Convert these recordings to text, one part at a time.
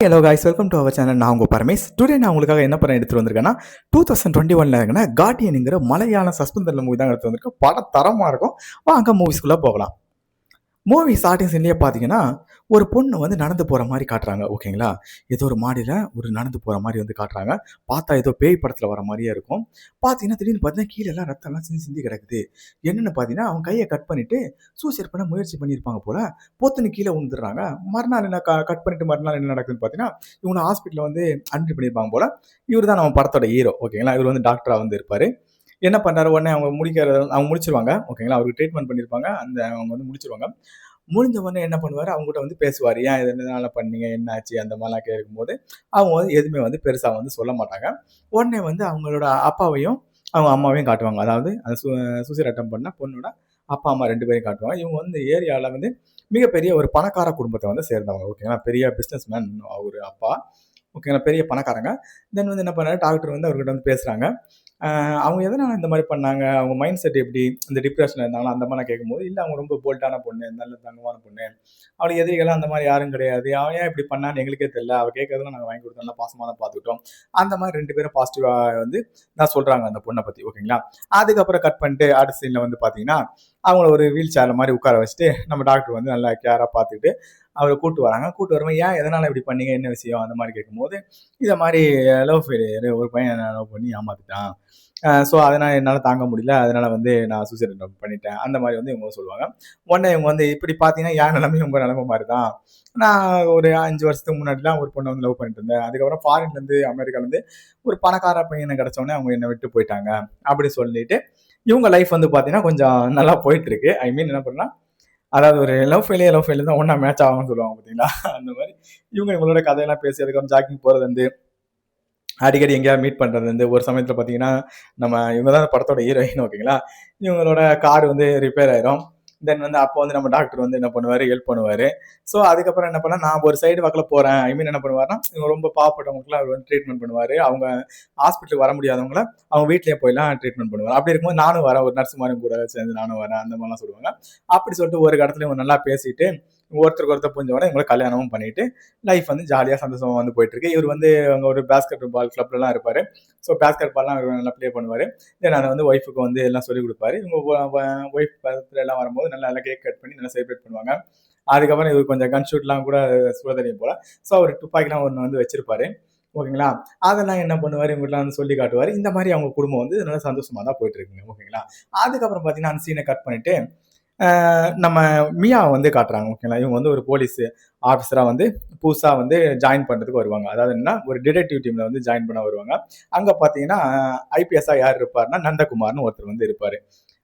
Hello guys, welcome to our channel. நான் உங்கள் Paramesh. Today நான் உங்களுக்காக என்ன படம் எடுத்துகிட்டு வந்திருக்கேன்னா 2021 இருக்குன்னா கார்டியனுங்கிற மலையாள சஸ்பென்ஸ் மூவி தான் எடுத்து வந்திருக்கேன். படம் தரமாக இருக்கும். வாங்க மூவிஸ்குள்ளே போகலாம். மூவி ஸ்டார்டிங் சீன்லேயே பார்த்தீங்கன்னா ஒரு பொண்ணு வந்து நடந்து போகிற மாதிரி காட்டுறாங்க. ஓகேங்களா, ஏதோ ஒரு மாடியில் ஒரு நடந்து போகிற மாதிரி வந்து காட்டுறாங்க. பார்த்தா ஏதோ பேய் படத்தில் வர மாதிரியே இருக்கும். பார்த்தீங்கன்னா திடீர்னு பார்த்தீங்கன்னா கீழே எல்லாம் ரத்தம்லாம் சிந்தி சிந்தி கிடக்குது. என்னென்னு பார்த்தீங்கன்னா அவங்க கையை கட் பண்ணிவிட்டு சூசைட் பண்ண முயற்சி பண்ணியிருப்பாங்க போல். பொத்துன்னு கீழே விழுந்துடுறாங்க. மறுநாள் என்ன கட் பண்ணிட்டு மறுநாள் என்ன நடக்குதுன்னு பார்த்தீங்கன்னா இவங்க ஹாஸ்பிட்டலில் வந்து அட்மிட் பண்ணியிருப்பாங்க போல். இவர் தான் நம்ம படத்தோட ஹீரோ. ஓகேங்களா, இவர் வந்து டாக்டராக வந்து இருப்பார். என்ன பண்ணுறாரு, உடனே அவங்க முடிச்சிருவாங்க. ஓகேங்களா, அவருக்கு ட்ரீட்மெண்ட் பண்ணியிருப்பாங்க. அவங்க வந்து முடிச்சிருவாங்க. முடிஞ்ச உடனே என்ன பண்ணுவார், அவங்ககிட்ட வந்து பேசுவார். ஏன் இதனால பண்ணீங்க, என்ன ஆச்சு, அந்த மாதிரிலாம் கேட்கும்போது அவங்க வந்து எதுவுமே வந்து பெருசாக வந்து சொல்ல மாட்டாங்க. உடனே வந்து அவங்களோட அப்பாவையும் அவங்க அம்மாவையும் காட்டுவாங்க. அதாவது அந்த சூசைட் அட்டம் பண்ண பொண்ணோட அப்பா அம்மா 2 பேரையும் காட்டுவாங்க. இவங்க வந்து ஏரியாவில் வந்து மிகப்பெரிய ஒரு பணக்கார குடும்பத்தை வந்து சேர்ந்தவங்க. ஓகேங்களா, பெரிய பிஸ்னஸ் மேன் அவர் அப்பா. ஓகேங்களா, பெரிய பணக்காரங்க. தென் வந்து என்ன பண்ணாரு, டாக்டர் வந்து அவர்கிட்ட வந்து பேசுகிறாங்க. அவங்க எதனால் இந்த மாதிரி பண்ணாங்க, அவங்க மைண்ட் செட் எப்படி, இந்த டிப்ரெஷனில் இருந்தாங்களோ அந்த மாதிரிலாம் கேட்கும்போது, இல்லை அவங்க ரொம்ப போல்ட்டான பொண்ணு, நல்ல தங்கமான பொண்ணு, அவளுக்கு எதிரிகளாக அந்த மாதிரி யாரும் கிடையாது, அவன் ஏன் இப்படி பண்ணான்னு எங்களுக்கே தெரியல, அவள் கேட்கறதுலாம் நாங்கள் வாங்கி கொடுத்தோம், நல்லா பாசமாக தான் பார்த்துக்கிட்டோம். அந்த மாதிரி 2 பேரும் பாசிட்டிவாக வந்து நான் சொல்கிறாங்க அந்த பொண்ணை பற்றி. ஓகேங்களா, அதுக்கப்புறம் கட் பண்ணிட்டு அடுத்த சீனில் வந்து பார்த்தீங்கன்னா அவங்கள ஒரு வீல் சேரில் மாதிரி உட்கார வச்சுட்டு நம்ம டாக்டர் வந்து நல்லா கேராக பார்த்துக்கிட்டு அவரை கூட்டு வராங்க. கூட்டு வரும்போது ஏன் எதனால் இப்படி பண்ணீங்க, என்ன விஷயம் அந்த மாதிரி கேட்கும்போது இதை மாதிரி லவ் ஃபெயிலியர், ஒரு பையன் லவ் பண்ணி ஏமாத்திட்டான், ஸோ அதனால் என்னால் தாங்க முடியல, அதனால் வந்து நான் சூசைட் பண்ணிட்டேன், அந்த மாதிரி வந்து இவங்க சொல்லுவாங்க. உடனே இவங்க வந்து இப்படி பார்த்தீங்கன்னா என் நிலைமையும் உங்கள் நிலைமை மாதிரி தான். நான் ஒரு 5 வருஷத்துக்கு முன்னாடிலாம் ஒரு பொண்ணை வந்து லவ் பண்ணிட்டு இருந்தேன். அதுக்கப்புறம் ஃபாரின்லேருந்து அமெரிக்காலேருந்து ஒரு பணக்கார பையனை கிடச்சோடனே அவங்க என்னை விட்டு போயிட்டாங்க அப்படி சொல்லிட்டு இவங்க லைஃப் வந்து பார்த்தீங்கன்னா கொஞ்சம் நல்லா போயிட்டுருக்கு. ஐ மீன் என்ன பண்ணால், அதாவது ஒரு லவ் ஃபெயிலியர் தான் ஒன்றா மேட்ச் ஆகும்னு சொல்லுவாங்க பார்த்தீங்களா, அந்த மாதிரி இவங்களோட கதையெல்லாம் பேசி அதுக்கப்புறம் ஜாக்கிங் போகிறது வந்து அடிக்கடி எங்கேயாவது மீட் பண்ணுறது வந்து ஒரு சமயத்தில் பார்த்தீங்கன்னா இவங்க தான் படத்தோட ஹீரோயின். ஓகேங்களா, இவங்களோட கார் வந்து ரிப்பேர் ஆயிரும். தென் வந்து அப்போ வந்து நம்ம டாக்டர் வந்து என்ன பண்ணுவார், ஹெல்ப் பண்ணுவார். ஸோ அதுக்கப்புறம் என்ன பண்ணால் நான் ஒரு சைடு பக்கத்தில் போகிறேன். ஐ மீன் என்ன பண்ணுவார்னா இவங்க ரொம்ப பாவப்பட்டவங்களுக்குலாம் அவர் வந்து ட்ரீட்மெண்ட் பண்ணுவார். அவங்க ஹாஸ்பிட்டலுக்கு வர முடியாதவங்கள அவங்க வீட்லேயே போயெல்லாம் ட்ரீட்மெண்ட் பண்ணுவார். அப்படி இருக்கும்போது நானும் வரேன், ஒரு நர்ஸ் மாதிரி கூட சேர்ந்து நானும் வரேன், அந்த மாதிரிலாம் சொல்லுவாங்க. அப்படி சொல்லிட்டு ஒரு இடத்துல இவங்க நல்லா பேசிட்டு ஒருத்தருக்கு ஒருத்தர் புரிஞ்சவொடனே இவங்களை கல்யாணமும் பண்ணிட்டு லைஃப் வந்து ஜாலியாக சந்தோஷமாக வந்து போயிட்டு இருக்கு. இவர் வந்து அங்கே ஒரு பேஸ்கெட் பால் கிளப்லாம் இருப்பார். ஸோ பேஸ்கெட் பால்லாம் இவர் நல்லா ப்ளே பண்ணுவார். தென் அதை வந்து ஒய்ஃபுக்கு வந்து எல்லாம் சொல்லிக் கொடுப்பாரு. இவங்க ஒய்ஃப் பர்த்டே எல்லாம் வரும்போது நல்லா கேக் கட் பண்ணி நல்லா செலிப்ரேட் பண்ணுவாங்க. அதுக்கப்புறம் இவர் கொஞ்சம் கன் ஷூட்லாம் கூட சுட தெரியும் போல. ஸோ அவர் துப்பாக்கிலாம் ஒன்று வந்து வச்சிருப்பாரு. ஓகேங்களா, அதெல்லாம் என்ன பண்ணுவார், இவங்ககிட்டலாம் வந்து சொல்லி காட்டுவார். இந்த மாதிரி அவங்க குடும்பம் வந்து நல்லா சந்தோஷமாக தான் போயிட்டு இருக்குங்க. ஓகேங்களா, அதுக்கப்புறம் பார்த்தீங்கன்னா அந்த சீனை கட் பண்ணிட்டு நம்ம மியா வந்து காட்டுறாங்க. ஓகேங்களா, இவங்க வந்து ஒரு போலீஸ் ஆஃபீஸராக வந்து புதுசாக வந்து ஜாயின் பண்ணுறதுக்கு வருவாங்க. அதாவது என்னன்னா ஒரு டிடெக்டிவ் டீமில் வந்து ஜாயின் பண்ண வருவாங்க. அங்கே பார்த்தீங்கன்னா ஐபிஎஸ்ஸாக யார் இருப்பார்னா நந்தகுமார்னு ஒருத்தர் வந்து இருப்பார்.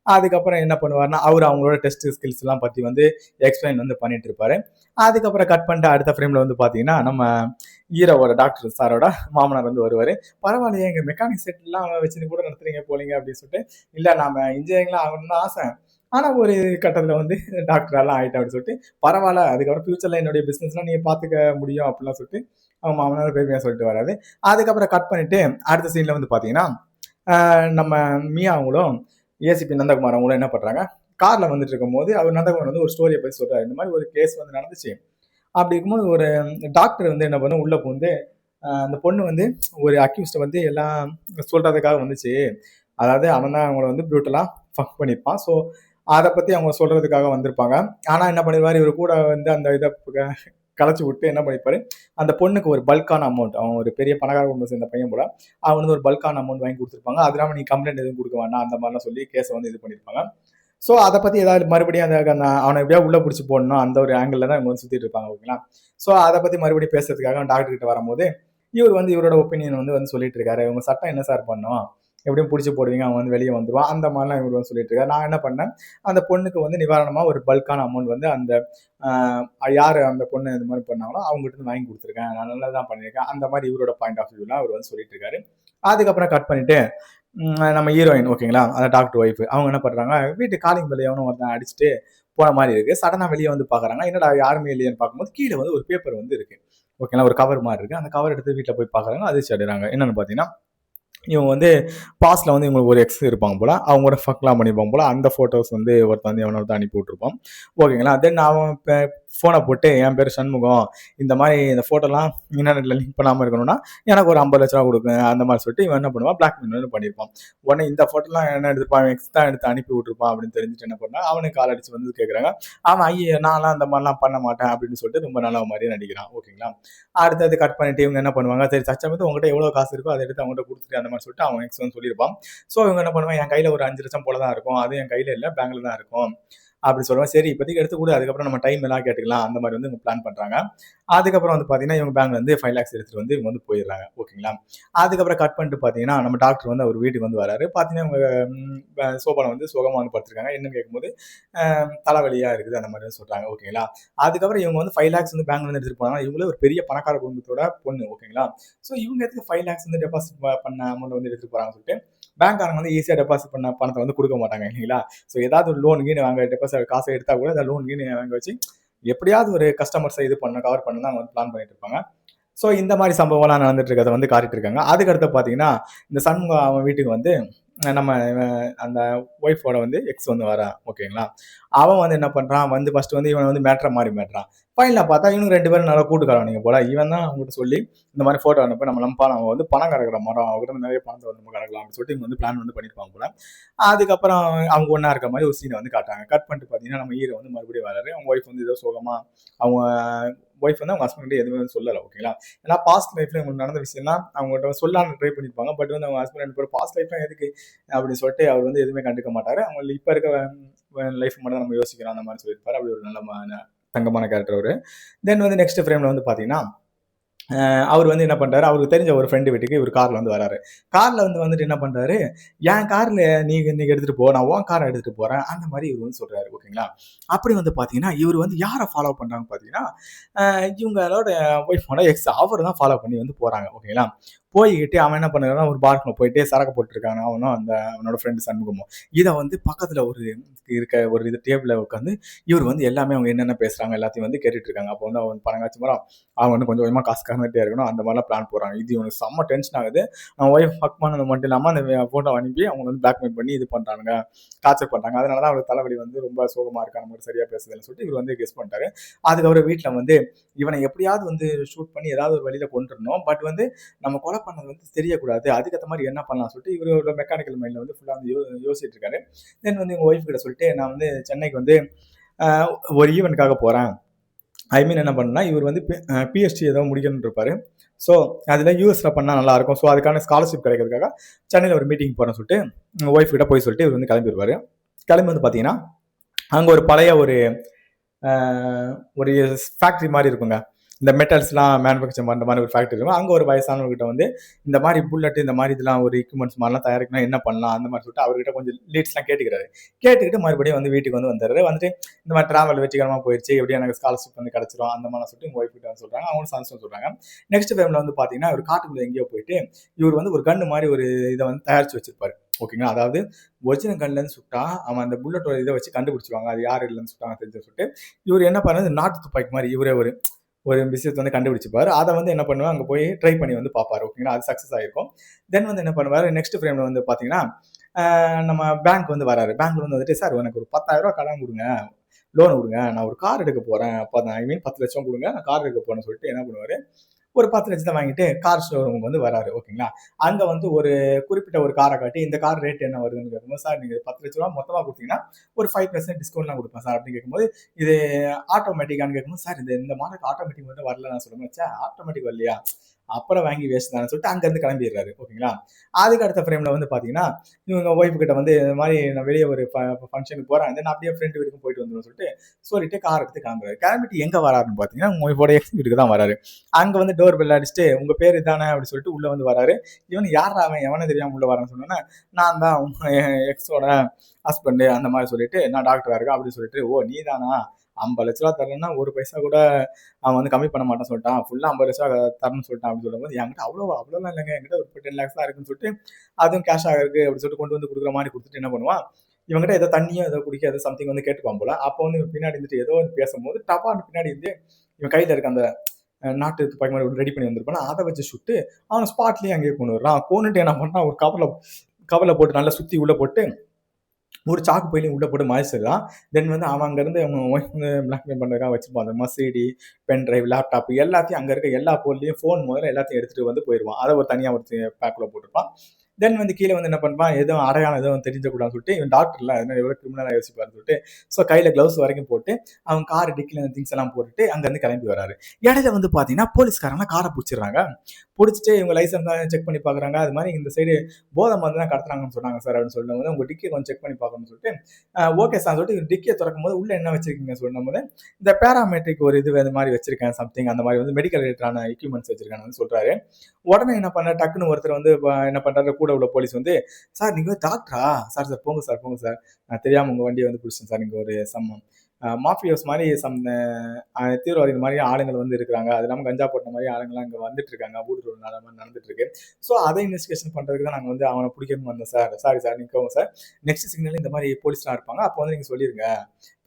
அதுக்கப்புறம் என்ன பண்ணுவார்னா அவங்களோட டெஸ்ட் ஸ்கில்ஸ்லாம் பற்றி வந்து எக்ஸ்பிளைன் வந்து பண்ணிட்டு இருப்பாரு. அதுக்கப்புறம் கட் பண்ணிட்டு அடுத்த ஃப்ரேமில் வந்து பார்த்தீங்கன்னா நம்ம ஹீரோவோட டாக்டர் சாரோட மாமனார் வந்து வருவார். பரவாயில்லையே, எங்கள் மெக்கானிக் செட்லாம் வச்சுன்னு கூட நடத்துறீங்க போலீங்க அப்படின்னு சொல்லிட்டு, இல்லை நம்ம இன்ஜினியரிங்லாம் ஆகணும்னு ஆசை, ஆனால் ஒரு கட்டத்தில் வந்து டாக்டரெல்லாம் ஆகிட்டேன் அப்படின்னு சொல்லிட்டு, பரவாயில்ல அதுக்கப்புறம் ஃபியூச்சரில் என்னுடைய பிஸ்னஸ்லாம் நீங்கள் பார்த்துக்க முடியும் அப்படிலாம் சொல்லிட்டு அவங்க மாமனார் பெருமையாக சொல்லிட்டு வராது. அதுக்கப்புறம் கட் பண்ணிவிட்டு அடுத்த சீனில் வந்து பார்த்தீங்கன்னா நம்ம மியா அவங்களும் ஏசிபி நந்தகுமார் அவங்களும் என்ன பண்ணுறாங்க, காரில் வந்துட்டு இருக்கும்போது அவர் நந்தகுமார் வந்து ஒரு ஸ்டோரியை பற்றி சொல்கிறார். இந்த மாதிரி ஒரு கேஸ் வந்து நடந்துச்சு. அப்படி இருக்கும்போது ஒரு டாக்டர் வந்து என்ன பண்ணும், உள்ளே வந்து அந்த பொண்ணு வந்து ஒரு அக்யூஸ்ட்டை வந்து எல்லாம் சொல்கிறதுக்காக வந்துச்சு. அதாவது அவன் தான் அவங்கள வந்து ப்ரூட்டலாக ஃபக் பண்ணியிருப்பான். ஸோ அதை பற்றி அவங்க சொல்கிறதுக்காக வந்திருப்பாங்க. ஆனால் என்ன பண்ணிடுவார், இவர் கூட வந்து அந்த இதை கலைச்சி விட்டு என்ன பண்ணிப்பாரு, அந்த பொண்ணுக்கு ஒரு பல்கான அமௌண்ட், அவன் ஒரு பெரிய பணக்கார குடும்பம் சேர்ந்த பையன் போல, அவன் வந்து ஒரு பல்கான அமௌண்ட் வாங்கி கொடுத்துருப்பாங்க. அது இல்லாமல் நீ கம்ப்ளைண்ட் எதுவும் கொடுக்க வேண்டாம் அந்த மாதிரிலாம் சொல்லி கேஸை வந்து இது பண்ணியிருப்பாங்க. ஸோ அதை பற்றி ஏதாவது மறுபடியும் அந்த அவனை எப்படியா உள்ளே பிடிச்சி போடணும் அந்த ஒரு ஆங்கிளில் தான் இவங்க வந்து சுற்றிட்டு இருப்பாங்க. ஓகேங்களா, ஸோ அதை பற்றி மறுபடியும் பேசுறதுக்காக டாக்டர் கிட்ட வரும்போது இவர் வந்து இவரோட ஒப்பீனியன் வந்து சொல்லிட்டு இருக்காரு. இவங்க சட்டம் என்ன சார் பண்ணோம், எப்படியும் பிடிச்சி போடுவீங்க, அவன் வந்து வெளியே வந்துடுவான், அந்த மாதிரிலாம் இவர் வந்து சொல்லிட்டு இருக்காரு. நான் என்ன பண்ணேன், அந்த பொண்ணுக்கு வந்து நிவாரணமாக ஒரு பல்கான அமௌண்ட் வந்து அந்த யார் அந்த பொண்ணு இந்த மாதிரி பண்ணாங்களோ அவங்ககிட்ட வாங்கி கொடுத்துருக்கேன், நான் நல்லா தான் பண்ணியிருக்கேன், அந்த மாதிரி இவரோட பாயிண்ட் ஆஃப் வியூலாம் அவர் வந்து சொல்லிட்டு இருக்காரு. அதுக்கப்புறம் கட் பண்ணிட்டு நம்ம ஹீரோயின், ஓகேங்களா, அந்த டாக்டர் ஒய்ஃப், அவங்க என்ன பண்ணுறாங்க, வீட்டு காலிங் பெல் எவனும் ஒருத்தன் அடிச்சுட்டு போன மாதிரி இருக்குது. சடனாக வெளியே வந்து பார்க்குறாங்க. என்னடா யாருமே இல்லையன்னு பார்க்கும்போது கீழே வந்து ஒரு பேப்பர் வந்து இருக்குது. ஓகேங்களா, ஒரு கவர் மாதிரி இருக்குது. அந்த கவர் எடுத்து வீட்டில் போய் பார்க்குறாங்க. அதிர்ச்சி அடைகிறாங்க. என்னென்னு பார்த்தீங்கன்னா இவங்க வந்து பாஸ்ட்டில் வந்து இவங்களுக்கு ஒரு எக்ஸ் இருப்பாங்க போல், அவங்களோட ஃபக்லாம் பண்ணியிருப்பாங்க போல். அந்த ஃபோட்டோஸ் வந்து ஒருத்தர் வந்து எவனோ தான் அனுப்பி விட்ருப்பான். ஓகேங்களா, தென் அவன் ஃபோனை போட்டு என் பேர் சண்முகம், இந்த மாதிரி இந்த ஃபோட்டோலாம் இன்டர்நெட்டில் லிங்க் பண்ணாமல் இருக்கணும்னா எனக்கு ஒரு 50 லட்ச ரூபா கொடுங்க அந்த மாதிரி சொல்லிட்டு இவன் என்ன பண்ணுவான், பிளாக்மெயில் பண்ணியிருப்பான். உடனே இந்த ஃபோட்டோலாம் என்ன எடுத்துப்பான், எக்ஸ் தான் எடுத்து அனுப்பி விட்டுருப்பான் அப்படின்னு தெரிஞ்சுட்டு என்ன பண்ணா, அவனுக்கு கால் அடிச்சு வந்து கேட்குறாங்க. அவன் ஐயோ நான்லாம் அந்த மாதிரிலாம் பண்ண மாட்டேன் அப்படின்னு சொல்லிட்டு ரொம்ப நல்ல மாதிரியே நடிக்கிறான். ஓகேங்களா. அடுத்தது கட் பண்ணிட்டு இவங்க என்ன பண்ணுவாங்க, சரி சச்சமத்து உங்கள்கிட்ட எவ்வளோ காசு இருக்கோ அதை எடுத்து அவங்கள்ட்ட கொடுத்துட்டு அந்த மாதிரி சொல்லிட்டு அவன் எக்ஸ் வந்து சொல்லியிருப்பான். ஸோ இவங்க என்ன பண்ணுவான், என் கையில் ஒரு 5 லட்சம் போல தான் இருக்கும், அது என் கையில் இல்லை பேங்க்ல தான் இருக்கும் அப்படி சொல்லுவேன். சரி இப்போதைக்கு எடுத்து கூட அதுக்கப்புறம் நம்ம டைம் எல்லாம் கேட்டுக்கலாம் அந்த மாதிரி வந்து இவங்க பிளான் பண்ணுறாங்க. அதுக்கப்புறம் வந்து பார்த்தீங்கன்னா இவங்க பேங்க்ல வந்து 5 lakhs எடுத்துட்டு வந்து இவங்க வந்து போயிடுறாங்க. ஓகேங்களா. அதுக்கப்புறம் கட் பண்ணிட்டு பார்த்தீங்கன்னா நம்ம டாக்டர் வந்து அவர் வீட்டுக்கு வந்து வராரு. பார்த்தீங்கன்னா இவங்க சோபாவில் வந்து சுகமாக வந்து படுத்திருக்காங்க. என்னன்னு கேட்கும்போது தலைவலியாக இருக்குது அந்த மாதிரி சொல்கிறாங்க. ஓகேங்களா. அதுக்கப்புறம் இவங்க வந்து 5 lakhs வந்து பேங்க்ல இருந்து எடுத்துட்டு போனாங்க. இவங்களே ஒரு பெரிய பணக்கார குடும்பத்தோட பொண்ணு. ஓகேங்களா. ஸோ இவங்க எதுக்கு 5 lakhs வந்து டெபாசிட் பண்ண அமௌண்ட் வந்து எடுத்துட்டு போகிறாங்கன்னு சொல்லிட்டு பேங்க்காரங்க வந்து ஈஸியாக டெபாசிட் பண்ண பணத்தை வந்து கொடுக்க மாட்டாங்க இல்லைங்களா. ஸோ ஏதாவது ஒரு லோன் கீழே வாங்க டெபாசிட் காசை எடுத்தா கூட அந்த லோன் கீழே வாங்க வச்சு எப்படியாவது ஒரு கஸ்டமர்ஸை இது பண்ண கவர் பண்ண தான் வந்து பிளான் பண்ணிட்டு இருப்பாங்க. ஸோ இந்த மாதிரி சம்பவம்லாம் நடந்துட்டு இருக்கிறத வந்து காட்டிட்டு இருக்காங்க. அதுக்கடுத்து பார்த்தீங்கன்னா இந்த சண்முகம் அவன் வீட்டுக்கு வந்து நம்ம அந்த ஒய்ஃபோட வந்து எக்ஸ் வந்து வரான். ஓகேங்களா. அவன் வந்து என்ன பண்ணுறான், வந்து ஃபர்ஸ்ட் வந்து இவன் வந்து மேட்ரை மாறி மேட்றான். ஃபைனலாக பார்த்தா இவங்க 2 பேரும் நல்லா கூட்டுக்காரவங்க போல. இவன் தான் அவங்ககிட்ட சொல்லி இந்த மாதிரி ஃபோட்டோ அனுப்ப நம்ம நம்பான அவன் வந்து பணம் கறக்கிற மரம் அவங்ககிட்ட நிறைய பணத்தை வந்து நம்ம கறக்கலாம் அப்படின்னு சொல்லிட்டு இவங்க வந்து பிளான் வந்து பண்ணியிருப்பாங்க போல. அதுக்கப்புறம் அவங்க ஒன்றா இருக்க மாதிரி ஒரு சீனை வந்து காட்டுறாங்க. கட் பண்ணிட்டு பார்த்தீங்கன்னா நம்ம ஹீரோ வந்து மறுபடியும் வராரு. அவங்க ஒய்ஃப் வந்து ஏதோ சோகமா அவங்க ஒய்ஃப் வந்து அவங்க ஹஸ்பண்ட் எதுவுமே வந்து சொல்லலை. ஓகேங்களா. ஏன்னா பாஸ்ட் லைஃப்ல உங்களுக்கு நடந்த விஷயம்லாம் அவங்கள்ட்ட சொல்லலாம்னு ட்ரை பண்ணியிருப்பாங்க. பட் வந்து அவங்க ஹஸ்பண்ட் ரெண்டு பேரும் பாஸ்ட் லைஃப்லாம் எதுக்கு அப்படின்னு சொல்லிட்டு அவர் வந்து எதுவுமே கண்டுக்க மாட்டாரு. அவங்க இப்போ இருக்க லைஃப் மட்டும் தான் நம்ம யோசிக்கிறோம் அந்த மாதிரி சொல்லியிருப்பாரு. அப்படி ஒரு நல்ல தங்கமான கேரக்டர் அவரு. தென் வந்து நெக்ஸ்ட் ஃப்ரேம்ல வந்து பார்த்தீங்கன்னா அவர் வந்து என்ன பண்றாரு, அவருக்கு தெரிஞ்ச ஒரு ஃப்ரெண்டு வீட்டுக்கு இவர் கார்ல வந்து வராரு. கார்ல வந்துட்டு என்ன பண்றாரு, என் கார்ல நீங்க எடுத்துட்டு போ, நான் உன் காரை எடுத்துட்டு போறேன் அந்த மாதிரி இவர் வந்து சொல்றாரு. ஓகேங்களா. அப்படி வந்து பாத்தீங்கன்னா இவர் வந்து யாரை ஃபாலோ பண்றாங்க பாத்தீங்கன்னா இவங்களோட ஒய்ஃபோட எக்ஸ் அவர் தான் ஃபாலோ பண்ணி வந்து போறாங்க. ஓகேங்களா. போய்கிட்டு அவன் என்ன பண்ணுறான்னா ஒரு பார்க்கில் போயிட்டு சரக்கு போட்டுருக்காங்க அவனும் அவனோட ஃப்ரெண்டு சண்முகமும். இதை வந்து பக்கத்தில் ஒரு இது டேபிளில் உட்காந்து இவர் வந்து எல்லாமே அவங்க என்னென்ன பேசுகிறாங்க எல்லாத்தையும் வந்து கேட்டுட்டு இருக்காங்க. அப்போ வந்து அவன் பணங்காட்சி மரம் அவங்க வந்து கொஞ்சம் கொஞ்சமாக காசு கறந்துட்டே இருக்கணும் அந்த மாதிரிலாம் பிளான் போடுறாங்க. இது இவனுக்கு செம்ம டென்ஷன் ஆகுது. அவன் ஒய்ஃப் ஃபக் பண்ணது மட்டும் இல்லாமல் அந்த ஃபோட்டோ அனுப்பி அவங்க வந்து பிளாக்மெயில் பண்ணி இது பண்ணுறாங்க, டார்ச்சர் பண்ணுறாங்க. அதனால தான் அவருக்கு தலைவலி வந்து ரொம்ப சோகமாக இருக்கா, நம்ம சரியாக பேசுதுன்னு சொல்லிட்டு இவர் வந்து கெஸ் பண்ணிட்டாரு. அதுக்கப்புறம் வீட்டில் வந்து இவனை எப்படியாவது வந்து ஷூட் பண்ணி ஏதாவது ஒரு வழியில் கொண்டுடணும், பட் வந்து நம்ம கொலை பண்ணது வந்து தெரியக்கூடாது, அதுக்கேற்ற மாதிரி என்ன பண்ணலாம் சொல்லிட்டு இவரோட மெக்கானிக்கல் மைண்டில் வந்து ஃபுல்லாக வந்து யோசிச்சுட்டு இருக்காரு. தென் வந்து எங்கள் ஒய்ஃப் கிட்ட சொல்லிட்டு நான் வந்து சென்னைக்கு வந்து ஒரு ஈவெண்ட்காக போகிறேன். ஐ மீன் என்ன பண்ணா இவர் வந்து பிஹெச்டி ஏதோ முடிக்கணும்னு இருப்பாரு. ஸோ அதில் யூஎஸில் பண்ணால் நல்லாயிருக்கும். ஸோ அதுக்கான ஸ்காலர்ஷிப் கிடைக்கிறதுக்காக சென்னையில் ஒரு மீட்டிங் போகிறேன்னு சொல்லிட்டு உங்கள் ஒய்ஃப் கிட்ட போய் சொல்லிட்டு இவர் வந்து கிளம்பிடுவார். கிளம்பி வந்து பார்த்தீங்கன்னா அங்கே ஒரு பழைய ஒரு ஃபேக்ட்ரி மாதிரி இருக்குங்க. இந்த மெட்டல்ஸ்லாம் மேனுஃபேக்சர் பண்ணுற மாதிரி ஒரு ஃபேக்ட்ரி இருக்கும். அங்கே ஒரு வயசானவர்கிட்ட வந்து இந்த மாதிரி புல்லட் இந்த மாதிரி இதெல்லாம் ஒரு எக்யூப்மெண்ட்ஸ் மாதிரிலாம் தயாரிக்கணும் என்ன பண்ணலாம் அந்த மாதிரி சொல்லிட்டு அவர்கிட்ட கொஞ்சம் லீட்ஸ்லாம் கேட்டுக்கிட்டு மறுபடியும் வந்து வீட்டுக்கு வந்து வந்துடுறாரு. வந்துட்டு இந்த மாதிரி ட்ராவல் வெற்றிகரமாக போயிடுச்சு, எப்படி எனக்கு ஸ்காலர்ஷிப் வந்து கிடச்சிரும் அந்த மாதிரி சொல்லிட்டு உங்கள் ஒய்ஃப் கிட்ட வந்து சொல்கிறாங்க. அவங்களும் சந்தோஷம் சொல்கிறாங்க. நெக்ஸ்ட் டைமில் வந்து பார்த்தீங்கன்னா ஒரு காட்டுக்குள்ளே எங்கேயோ போயிட்டு இவர் வந்து ஒரு கன்று மாதிரி ஒரு இதை வந்து தயாரித்து வச்சிருப்பாரு. ஓகேங்களா. அதாவது ஒரிஜினல் கன்லேருந்து சுட்டா அவன் அந்த புல்லட்டோட இதை வச்சு கண்டுபிடிச்சிருவாங்க அது யார் இல்லைன்னு சுட்டாங்க தெரிஞ்சு சொல்லிட்டு இவர் என்ன பண்ணுறது நாட்டு துப்பாக்கி மாதிரி இவரே ஒரு விஷயத்தை வந்து கண்டுபிடிச்சிப்பாரு. அதை வந்து என்ன பண்ணுவார், அங்கே போய் ட்ரை பண்ணி வந்து பார்ப்பாரு. ஓகேங்களா. அது சக்ஸஸ் ஆகிருக்கும். தென் வந்து என்ன பண்ணுவார், நெக்ஸ்ட் ஃப்ரேமில் வந்து பார்த்தீங்கன்னா நம்ம பேங்க் வந்து வராரு. பேங்க்ல வந்து வந்துட்டு சார் எனக்கு ஒரு 10,000 கடன் கொடுங்க, லோன் கொடுங்க, நான் ஒரு கார் எடுக்க போகிறேன், அப்போ ஐ மீன் 10 லட்சம் கொடுங்க, நான் கார் எடுக்க போகிறேன்னு சொல்லிட்டு என்ன பண்ணுவார், ஒரு 10 லட்சத்தை வாங்கிட்டு கார் ஷோரூமுக்கு வந்து வராரு. ஓகேங்களா. அங்கே வந்து ஒரு குறிப்பிட்ட ஒரு காரை காட்டி இந்த கார் ரேட் என்ன வருதுன்னு கேட்கும்போது சார் நீங்கள் 10 லட்ச ரூபா மொத்தமாக கொடுத்தீங்கன்னா ஒரு 5% டிஸ்கவுண்ட்லாம் கொடுப்பேன் சார் அப்படின்னு கேட்கும்போது இது ஆட்டோமேட்டிக்கானு கேட்கும்போது சார் இந்த மாடலுக்கு ஆட்டோமேட்டிக் மட்டும் வரல நான் சொல்லுவேன். சார் ஆட்டோமேட்டிக் வரலையா, அப்புறம் வாங்கி வேஸ்ட் தானே சொல்லிட்டு அங்கேருந்து கிளம்பிடுறாரு. ஓகேங்களா. அதுக்கு அடுத்த ஃப்ரேமில் வந்து பார்த்தீங்கன்னா இவங்க ஒய்ஃப் கிட்ட வந்து இந்த மாதிரி நான் வெளியே ஒரு ஃபங்க்ஷனுக்கு போகிறேன், நான் அப்படியே ஃப்ரெண்டு வீட்டுக்கு போயிட்டு வந்துடும் சொல்லிட்டு கார் எடுத்து கிளம்புறாரு. கிளம்பிட்டு எங்கே வராருன்னு பார்த்தீங்கன்னா உங்கள் ஒய்ஃபோட எக்ஸ் வீட்டுக்கு தான் வராரு. அங்கே வந்து டோர் பெல் அடிச்சுட்டு உங்கள் பேர் இதானே அப்படின்னு சொல்லிட்டு உள்ளே வந்து வராரு. இவன் யாரா அவன் எவனை தெரியாமல் உள்ளே வரான்னு சொன்னோன்னே நான் தான் எக்ஸோட ஹஸ்பண்டு அந்த மாதிரி சொல்லிட்டு நான் டாக்டராக இருக்கேன் அப்படின்னு சொல்லிட்டு ஓ நீ தானா 50 லட்ச ரூபா தரலன்னா ஒரு பைசா கூட அவன் வந்து கம்மி பண்ண மாட்டான்னு சொல்லிட்டான், ஃபுல்லாக 50 லட்ச ரூபா தரணும்னு சொல்லிட்டான் அப்படின்னு சொல்லும்போது என்கிட்ட அவ்வளோலாம் இல்லைங்க, என்கிட்ட ஒரு 10 lakhs தான் இருக்குன்னு சொல்லிட்டு அதுவும் கேஷாக இருக்குது அப்படின்னு சொல்லிட்டு கொண்டு வந்து கொடுக்குற மாதிரி கொடுத்துட்டு என்ன பண்ணுவான், இவங்ககிட்ட ஏதோ தண்ணியோ ஏதோ குடிக்க ஏதோ சம்திங் வந்து கேட்டுப்பான் போல. அப்போ வந்து பின்னாடி இருந்துட்டு ஏதோ வந்து பேசும்போது டப்பான்னு பின்னாடி இருந்து இவன் கையில் இருக்க அந்த நாட்டு துப்பாக்கி மாதிரி ரெடி பண்ணி வந்திருப்பான், அதை வச்சு சுட்டு அவனை ஸ்பாட்லேயே அங்கேயே கொண்டு வர்றான். கொண்டுட்டு என்ன பண்ணான், ஒரு கவலை போட்டு நல்லா சுற்றி உள்ளே போட்டு ஒரு சாக்கு பையிலையும் உள்ள போட்டு மறைச்சிடலாம். தென் வந்து அவன் அங்கேருந்து அவங்க ஒய்ஃப் வந்து பிளாக்மெயில் பண்ணுறதுக்காக வச்சிருப்பான். அந்த சிடி, பென் டிரைவ், லேப்டாப் எல்லாத்தையும் அங்கே இருக்க எல்லா பொருளையும் ஃபோன் முதல்ல எல்லாத்தையும் எடுத்துகிட்டு வந்து போயிடுவான். அதை ஒரு தனியாக ஒரு பேக்குள்ள போட்டிருப்பான். தென் வந்து கீழே வந்து என்ன பண்ணுவான், எதுவும் அடையாளம் எதுவும் தெரிஞ்சக்கூடாதுன்னு சொல்லிட்டு, இவன் டாக்டர்ல அதனால எவ்வளோ கிரிமினலாக யோசிப்பாருன்னு சொல்லிட்டு, ஸோ கையில் க்ளவுஸ் வரைக்கும் போட்டு அவன் கார் டிக்கில அந்த திங்ஸ் எல்லாம் போட்டுட்டு அங்கேருந்து கிளம்பி வராரு. இடையில வந்து பார்த்தீங்கன்னா போலீஸ்காரங்க காரை பிடிச்சிடுறாங்க. பிடிச்சிட்டு இவங்க லைசன்ஸ் தான் செக் பண்ணி பார்க்குறாங்க. அது மாதிரி இந்த சைடு போதை மருந்து தான் கடத்துறாங்கன்னு சொன்னாங்க சார் அப்படின்னு சொல்லும் போது, உங்க டிக்கியை கொஞ்சம் செக் பண்ணி பார்க்கணும்னு சொல்லிட்டு, ஓகே சார் சொல்லிட்டு டிக்கியை திறக்கும் போது உள்ள என்ன வச்சிருக்கீங்க சொல்லும் போது, இந்த பேராமெட்ரிக் ஒரு இது மாதிரி வச்சிருக்கேன் சம்திங், அந்த மாதிரி வந்து மெடிக்கல் ரிலேட்டடான எக்யூப்மெண்ட்ஸ் வச்சிருக்கேன்னு சொல்றாரு. உடனே என்ன பண்ண டக்குன்னு ஒருத்தர் வந்து என்ன பண்றாரு, கூட உள்ள போலீஸ் வந்து, சார் நீங்க டாக்டரா சார், சார் போங்க சார் போங்க சார், நான் தெரியாம உங்க வண்டியை வந்து பிடிச்சேன் சார், நீங்க ஒரு மாஃபியோஸ் மாதிரி தீவிரவாதிகள் மாதிரி ஆளுங்கள் வந்து இருக்கிறாங்க, அது இல்லாமல் கஞ்சா போட்ட மாதிரி ஆளுங்கள்லாம் இங்கே வந்துட்டு இருக்காங்க, ஊடுருவ மாதிரி நடந்துட்டு இருக்கு. ஸோ அதை இன்வெஸ்டிகேஷன் பண்ணுறதுக்கு தான் நாங்கள் வந்து அவனை பிடிக்கணும்னு வந்தோம் சார். சாரி சார் நிற்கவும் சார், நெக்ஸ்ட் சிக்னல் இந்த மாதிரி போலீஸ்லாம் இருப்பாங்க, அப்போ வந்து நீங்கள் சொல்லிடுங்க,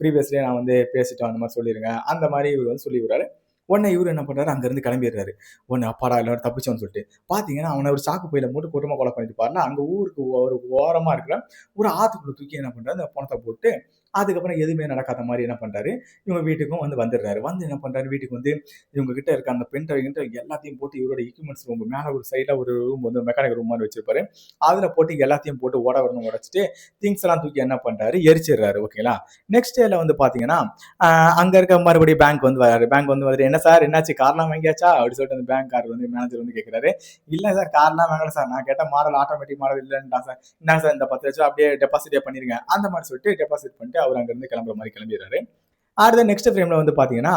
ப்ரீவியஸ்லேயே நான் வந்து பேசிட்டோம் அந்த மாதிரி சொல்லிடுங்க, அந்த மாதிரி இவர் வந்து சொல்லி விடுறாரு. உடனே இவரு என்ன பண்றாரு, அங்கேருந்து கிளம்பிடுறாரு. உடனே அப்பாடா எல்லாரும் தப்பிச்சோன்னு சொல்லிட்டு பார்த்தீங்கன்னா, அவனை ஒரு சாக்கு பையில போட்டு கூட்டமாக கொலை பண்ணிட்டு பாருல, அங்கே ஊருக்கு ஒரு ஓரமா இருக்கிற ஒரு ஆத்துக்குள்ள தூக்கி என்ன பண்றாரு, அந்த பணத்தை போட்டு அதுக்கப்புறம் எதுவுமே நடக்காத மாதிரி என்ன பண்றாரு, இவங்க வீட்டுக்கும் வந்து வந்துடுறாரு. வந்து என்ன பண்றாரு, வீட்டுக்கு வந்து இவங்க கிட்ட இருக்க அந்த பென் டிரைவ் எல்லாத்தையும் போட்டு இவரோட எக்யூப்மெண்ட்ஸ் ரூம் மேலே ஒரு சைடில் ஒரு ரூம் வந்து மெக்கானிக் ரூம் மாதிரி வச்சிருப்பாரு. அதில் போட்டு எல்லாத்தையும் போட்டு ஓட வரணும் உடச்சிட்டு திங்ஸ் எல்லாம் தூக்கி என்ன பண்றாரு, எரிச்சிடுறாரு. ஓகேங்களா. நெக்ஸ்ட் டேல வந்து பாத்தீங்கன்னா அங்க இருக்க மறுபடியும் பேங்க் வந்து வராரு. பேங்க் வந்து வந்துட்டு, என்ன சார் என்னாச்சு, கார்லாம் வாங்கியாச்சா அப்படின்னு சொல்லிட்டு அந்த பேங்க் கார் வந்து மேனேஜர் வந்து கேட்கிறாரு. இல்ல சார் கார்லாம் வாங்கல சார், நான் கேட்ட மாடல் ஆட்டோமேட்டிக் மாடல் இல்லைன்னு சார். என்ன சார் இந்த 10 லட்சம் அப்படியே டெபாசிட்டே பண்ணிருங்க அந்த மாதிரி சொல்லிட்டு டெபாசிட் பண்ணிட்டு அவர் அங்க இருந்து கிளம்புற மாதிரி கிளம்பிடுறாரு. அடுத்த நெக்ஸ்ட் ஃப்ரேம்ல வந்து பாத்தீங்கன்னா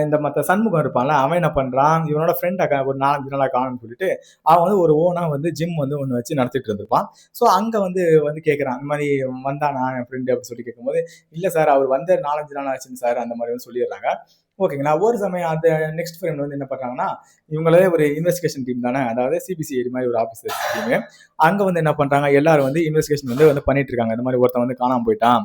இந்த மற்ற சண்முகம் இருப்பான்ல, அவன் என்ன பண்றான், இவனோட ஃப்ரெண்ட் ஒரு 4-5 நாளா காணும்னு சொல்லிட்டு அவன் வந்து ஒரு ஓனா வந்து ஜிம் வந்து ஒன்று வச்சு நடத்திட்டு இருந்திருப்பான். ஸோ அங்க வந்து வந்து கேட்கறான், இந்த மாதிரி வந்தானா என் ஃப்ரெண்டு அப்படின்னு சொல்லி கேட்கும்போது, இல்ல சார் அவர் வந்து 4-5 நாள் ஆச்சுன்னு சார் அந்த மாதிரி வந்து சொல்லிடுறாங்க. ஓகேங்களா. ஒரு சமயம் அந்த நெக்ஸ்ட் ஃப்ரேம்ல வந்து என்ன பண்றாங்கன்னா, இவங்களே ஒரு இன்வெஸ்டிகேஷன் டீம் தானே, அதாவது சிபிசிஐடி மாதிரி ஒரு ஆஃபீஸர் டீம். அங்க வந்து என்ன பண்றாங்க, எல்லாரும் வந்து இன்வெஸ்டிகேஷன் வந்து பண்ணிட்டு இருக்காங்க. இந்த மாதிரி ஒருத்தன் வந்து காணாம போயிட்டான்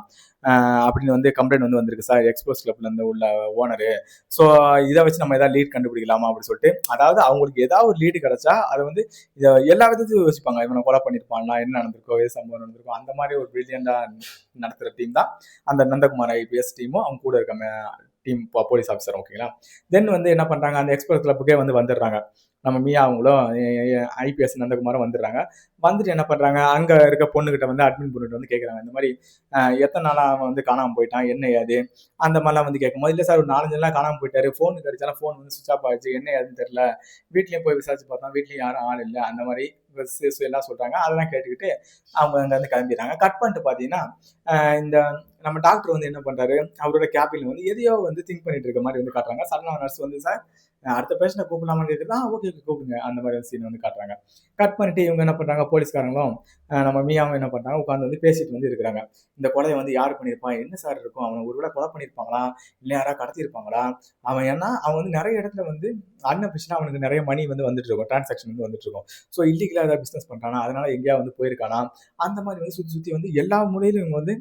அப்படின்னு வந்து கம்ப்ளைண்ட் வந்து வந்திருக்கு சார், எக்ஸ்போர்ட்ஸ் கிளப்ல இருந்து உள்ள ஓனரு. ஸோ இதை வச்சு நம்ம ஏதாவது லீட் கண்டுபிடிக்கலாமா அப்படின்னு சொல்லிட்டு, அதாவது அவங்களுக்கு ஏதாவது ஒரு லீடு கிடைச்சா அதை வந்து இதை எல்லா விதத்தையும் யோசிப்பாங்க. இவனை கொலை பண்ணிருப்பாங்களா, என்ன நடந்திருக்கோ, எது சம்பவம் நடந்திருக்கோ, அந்த மாதிரி ஒரு பிரில்லியண்டா நடத்துற டீம் தான் அந்த நந்தகுமார் ஐபிஎஸ் டீமும் அவங்க கூட இருக்க டீம் போலீஸ் ஆஃபீஸர். ஓகேங்களா. தென் வந்து என்ன பண்றாங்க, அந்த எக்ஸ்போர்ட் கிளப்புக்கே வந்து வந்துடுறாங்க. நம்ம மியா அவங்களும் ஐபிஎஸ் நந்தகுமாரும் வந்துடுறாங்க. வந்துட்டு என்ன பண்றாங்க, அங்க இருக்க பொண்ணுகிட்ட வந்து அட்மின் பொண்ணுகிட்ட வந்து கேட்கறாங்க, இந்த மாதிரி எத்தனை நாளா அவன் வந்து காணாம போயிட்டான், என்ன ஏது அந்த மாதிரிலாம் வந்து கேட்கும்போது, இல்லை சார் ஒரு 4-5 நாள் காணாம போயிட்டாரு, ஃபோன் கிடைச்சாலும் ஃபோன் வந்து சுவிச் ஆஃப் ஆயிடுச்சு, என்ன ஏதுன்னு தெரியல, வீட்லயும் போய் விசாரிச்சு பார்த்தா வீட்லயும் யாரும் ஆள் இல்லை, அந்த மாதிரி எல்லாம் சொல்றாங்க. அதெல்லாம் கேட்டுக்கிட்டு அவங்க அங்க வந்து கிளம்பிடுறாங்க. கட் பண்ணிட்டு பாத்தீங்கன்னா இந்த நம்ம டாக்டர் வந்து என்ன பண்றாரு, அவரோட கேபின்ல வந்து எதையோ வந்து திங்க் பண்ணிட்டு இருக்க மாதிரி வந்து காட்டுறாங்க. சடனா நர்ஸ் வந்து, சார் அடுத்த பேஷண்ட்டை கூப்பிடலாமான்னு கேட்குறா, ஓகே கூப்பிடுங்க அந்த மாதிரி சீன் வந்து காட்டுறாங்க. கட் பண்ணிட்டு இவங்க என்ன பண்றாங்க, போலீஸ்காரங்களும் நம்ம மீயாவும் என்ன பண்றாங்க, உட்காந்து வந்து பேசிட்டு வந்து இருக்கிறாங்க. இந்த கொலையை வந்து யார் பண்ணியிருப்பான், என்ன சார் இருக்கும், அவனை ஒருவேளை கொலை பண்ணியிருப்பாங்களா, இல்லை யாராவது கடத்திருப்பாங்களா, அவன் ஏன்னா அவன் வந்து நிறைய இடத்துல வந்து அன்அஃபிஷியலா அவனுக்கு நிறைய மணி வந்து வந்துட்டு இருக்கும், டிரான்சாக்ஷன் வந்து வந்துட்டு இருக்கும். ஸோ இல்லீகலா ஏதாவது பிசினஸ் பண்றானா, அதனால எங்கேயா வந்து போயிருக்கானா, அந்த மாதிரி வந்து சுத்தி சுத்தி வந்து எல்லா முறையிலும் இவங்க வந்து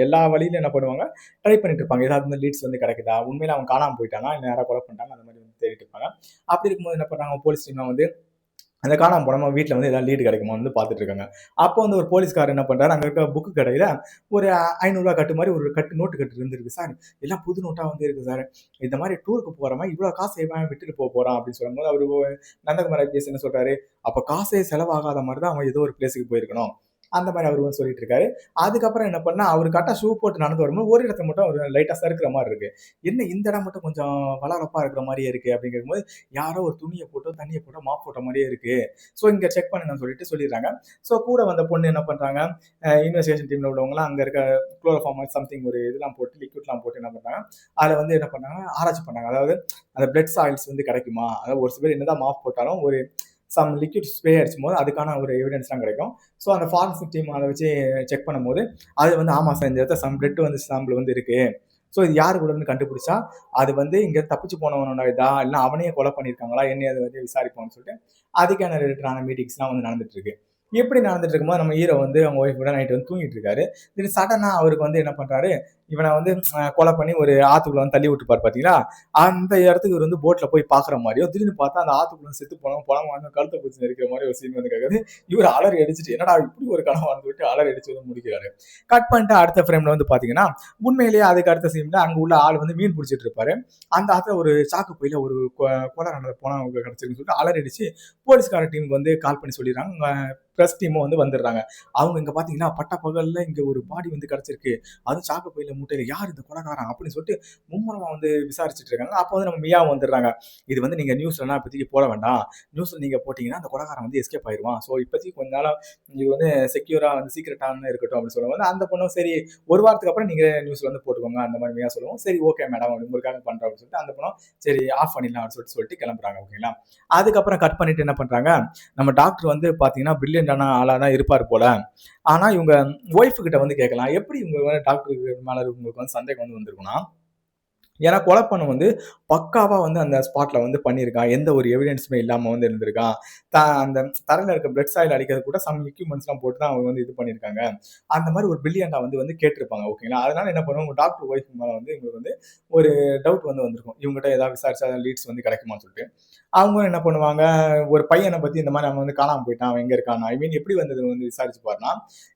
எல்லா வழியிலும் என்ன பண்ணுவாங்க, ட்ரை பண்ணிட்டு இருப்பாங்க. ஏதாவது வந்து லீட்ஸ் வந்து கிடைக்குதா, உண்மையில அவன் காணாம போயிட்டானா, இல்லை யாராவது கொலை பண்ணிட்டாங்க, அந்த மாதிரி வந்து தேடிட்டு இருப்பாங்க. அப்படி இருக்கும்போது என்ன பண்றாங்க, போலீஸ் டீம் வந்து அந்த காணாம போனோமா வீட்டில் வந்து ஏதாவது லீடு கிடைக்குமா வந்து பார்த்துட்டு இருக்காங்க. அப்போ வந்து ஒரு போலீஸ்காரர் என்ன பண்றாரு, அங்கே இருக்க புக்கு கடையில் ஒரு 500 கட்டு மாதிரி ஒரு நோட்டு கட்டு இருந்திருக்கு சார், எல்லாம் புது நோட்டா வந்து இருக்கு சார், இந்த மாதிரி டூருக்கு போறமா இவ்வளோ காசு எவன் விட்டுட்டு போறான் அப்படின்னு சொல்லும்போது அவரு நந்தகுமார் ஐபிஎஸ் என்ன சொல்றாரு, அப்போ காசே செலவாகாத மாதிரி தான் அவன் ஏதோ ஒரு பிளேஸுக்கு போயிருக்கணும் அந்த மாதிரி அவர் வந்து சொல்லிட்டு இருக்காரு. அதுக்கப்புறம் என்ன பண்ணா, அவர் கரெக்டாக ஷூ போட்டு நடந்து வரும்போது ஒரு இடத்துல மட்டும் ஒரு லைட்டாக சறுக்கிற மாதிரி இருக்கு. என்ன இந்த இடம் மட்டும் கொஞ்சம் வளரப்பா இருக்கிற மாதிரியே இருக்கு அப்படின்னு கேட்கும்போது, யாரோ ஒரு துணியை போட்டோ தண்ணியை போட்டோ மாப் போட்ட மாதிரியே இருக்கு, ஸோ இங்கே செக் பண்ணுங்கன்னு சொல்லிட்டு சொல்லிடுறாங்க. ஸோ கூட வந்த பொண்ணு என்ன பண்றாங்க, இன்வெஸ்டிகேஷன் டீம்ல உள்ளவங்களாம் அங்கே இருக்க குளோரோஃபார்ம் சம்திங் ஒரு இதெல்லாம் போட்டு லிக்விட்லாம் போட்டு என்ன பண்றாங்க, அதில் வந்து என்ன பண்ணாங்க, ஆராய்ச்சி பண்ணாங்க. அதாவது அந்த பிளட் சாயில்ஸ் வந்து கிடைக்குமா, அதாவது ஒரு சில பேர் என்னதான் மாப் போட்டாலும் ஒரு சம் லிக்விட் ஸ்ப்ரே அடிச்சும் போது அதுக்கான ஒரு எவிடன்ஸ்லாம் கிடைக்கும். ஸோ அந்த ஃபாரன்சிக் டீம் அதை வச்சு செக் பண்ணும்போது அது வந்து ஆமாம் சார், இந்த இடத்துல சம் பிளட் வந்து சாம்பிள் வந்து இருக்கு, ஸோ இது யாரு கூடன்னு கண்டுபிடிச்சா அது வந்து இங்கே தப்பிச்சு போனவனோட இதா இல்லை அவனையே கொலை பண்ணியிருக்காங்களா என்ன அதை வந்து விசாரிப்போம்னு சொல்லிட்டு அதுக்கான ரிலேட்டடான மீட்டிங்ஸ்லாம் வந்து நடந்துட்டு இருக்கு. எப்படி நடந்துட்டு இருக்கும்போது நம்ம ஹீரோ வந்து அவங்க ஒய்ஃப் கூட நைட்டு வந்து தூங்கிட்டு இருக்காரு. திடீர்னு சடனாக அவருக்கு வந்து என்ன பண்ணுறாரு, இவனை வந்து கொலை பண்ணி ஒரு ஆத்துக்குள்ள வந்து தள்ளி விட்டுப்பாரு பாத்தீங்களா, அந்த இடத்துக்கு இவர் வந்து போட்ல போய் பாக்குற மாதிரியோ, திடீர்னு பார்த்தா அந்த ஆத்துக்குள்ள செத்து போனவன் பணம் கழுத்தை பிடிச்சி இருக்கிற மாதிரி ஒரு சீன் வந்து கேட்குது. இவர் அலறி அடிச்சுட்டு என்னடா இப்படி ஒரு கனவான்னு சொல்லிட்டு அலறி அடிச்சு வந்து முடிக்கிறாரு. கட் பண்ணிட்டு அடுத்த ஃப்ரேம்ல வந்து பாத்தீங்கன்னா, உண்மையிலேயே அதுக்கு அடுத்த சீன்ல அங்க உள்ள ஆள் வந்து மீன் பிடிச்சிட்டு இருப்பாரு. அந்த ஆத்துல ஒரு சாக்கு பையில ஒரு கொலை நடந்த போனா கிடைச்சிருக்குன்னு சொல்லிட்டு அலறி அடிச்சு போலீஸ்கார டீமுக்கு வந்து கால் பண்ணி சொல்லிடுறாங்க. ப்ரெஸ் டீமும் வந்து வந்துடுறாங்க. அவங்க இங்க பாத்தீங்கன்னா பட்ட பகல்ல இங்க ஒரு பாடி வந்து கிடைச்சிருக்கு, அதுவும் சாக்கு பையில மூட்டையில, யார் இந்த கொலைகாரன் அப்படின்னு சொல்லிட்டு மும்முரமா வந்து விசாரிச்சுட்டு இருக்காங்க. அப்போ வந்து நம்ம மியாவும் வந்துடுறாங்க. இது வந்து நீங்க நியூஸ்லாம் இப்போதைக்கு போட வேண்டாம், நியூஸ்ல நீங்க போட்டீங்கன்னா அந்த கொலைகாரன் வந்து எஸ்கேப் ஆயிடுவான், ஸோ இப்போதைக்கு கொஞ்ச நாளா இது வந்து செக்யூரா வந்து சீக்கிரட்டான இருக்கட்டும் அப்படின்னு சொல்லுவாங்க. அந்த பொண்ணும் சரி ஒரு வாரத்துக்கு அப்புறம் நீங்க நியூஸ்ல வந்து போட்டுக்கோங்க அந்த மாதிரி மியா சொல்லுவோம். சரி ஓகே மேடம் உங்களுக்காக பண்றோம் அப்படின்னு சொல்லிட்டு அந்த பொண்ணும் சரி ஆஃப் பண்ணிடலாம் அப்படின்னு சொல்லிட்டு கிளம்புறாங்க. ஓகேங்களா, அதுக்கப்புறம் கட் பண்ணிட்டு என்ன பண்றாங்க, நம்ம டாக்டர் வந்து பாத்தீங்கன்னா பிரில்லியண்டான ஆளா தான் இருப்பார் போல. ஆனா இவங்க ஒய்ஃபு கிட்ட வந்து கேட்கலாம், எப்படி இவங்க டாக்டருக்கு மேல உங்களுக்கு வந்து சந்தேகம் வந்து வந்திருக்குன்னா, ஏன்னா கொலை பண்ண வந்து பக்காவா வந்து அந்த ஸ்பாட்ல வந்து பண்ணியிருக்கான், எந்த ஒரு எவிடன்ஸுமே இல்லாம வந்து இருந்திருக்கான். அந்த தரையில இருக்க பிளட் சாயில் அடிக்கிறது கூட சம் எக்யூப்மெண்ட்ஸ்லாம் போட்டு தான் அவங்க வந்து இது பண்ணியிருக்காங்க. அந்த மாதிரி ஒரு பிரில்லியண்டா வந்து வந்து கேட்டிருப்பாங்க. ஓகேங்களா, அதனால என்ன பண்ணுவாங்க, டாக்டர் ஒய்ஃப் மேல வந்து இவங்களுக்கு வந்து ஒரு டவுட் வந்து வந்திருக்கும், இவங்ககிட்ட ஏதாவது விசாரிச்சா லீட்ஸ் வந்து கிடைக்குமான்னு சொல்லிட்டு. அவங்க என்ன பண்ணுவாங்க, ஒரு பையனை பத்தி இந்த மாதிரி அவன் வந்து காணாம போயிட்டான், அவன் எங்க இருக்கான், ஐ மீன் எப்படி வந்தது வந்து விசாரிச்சு பாருனா,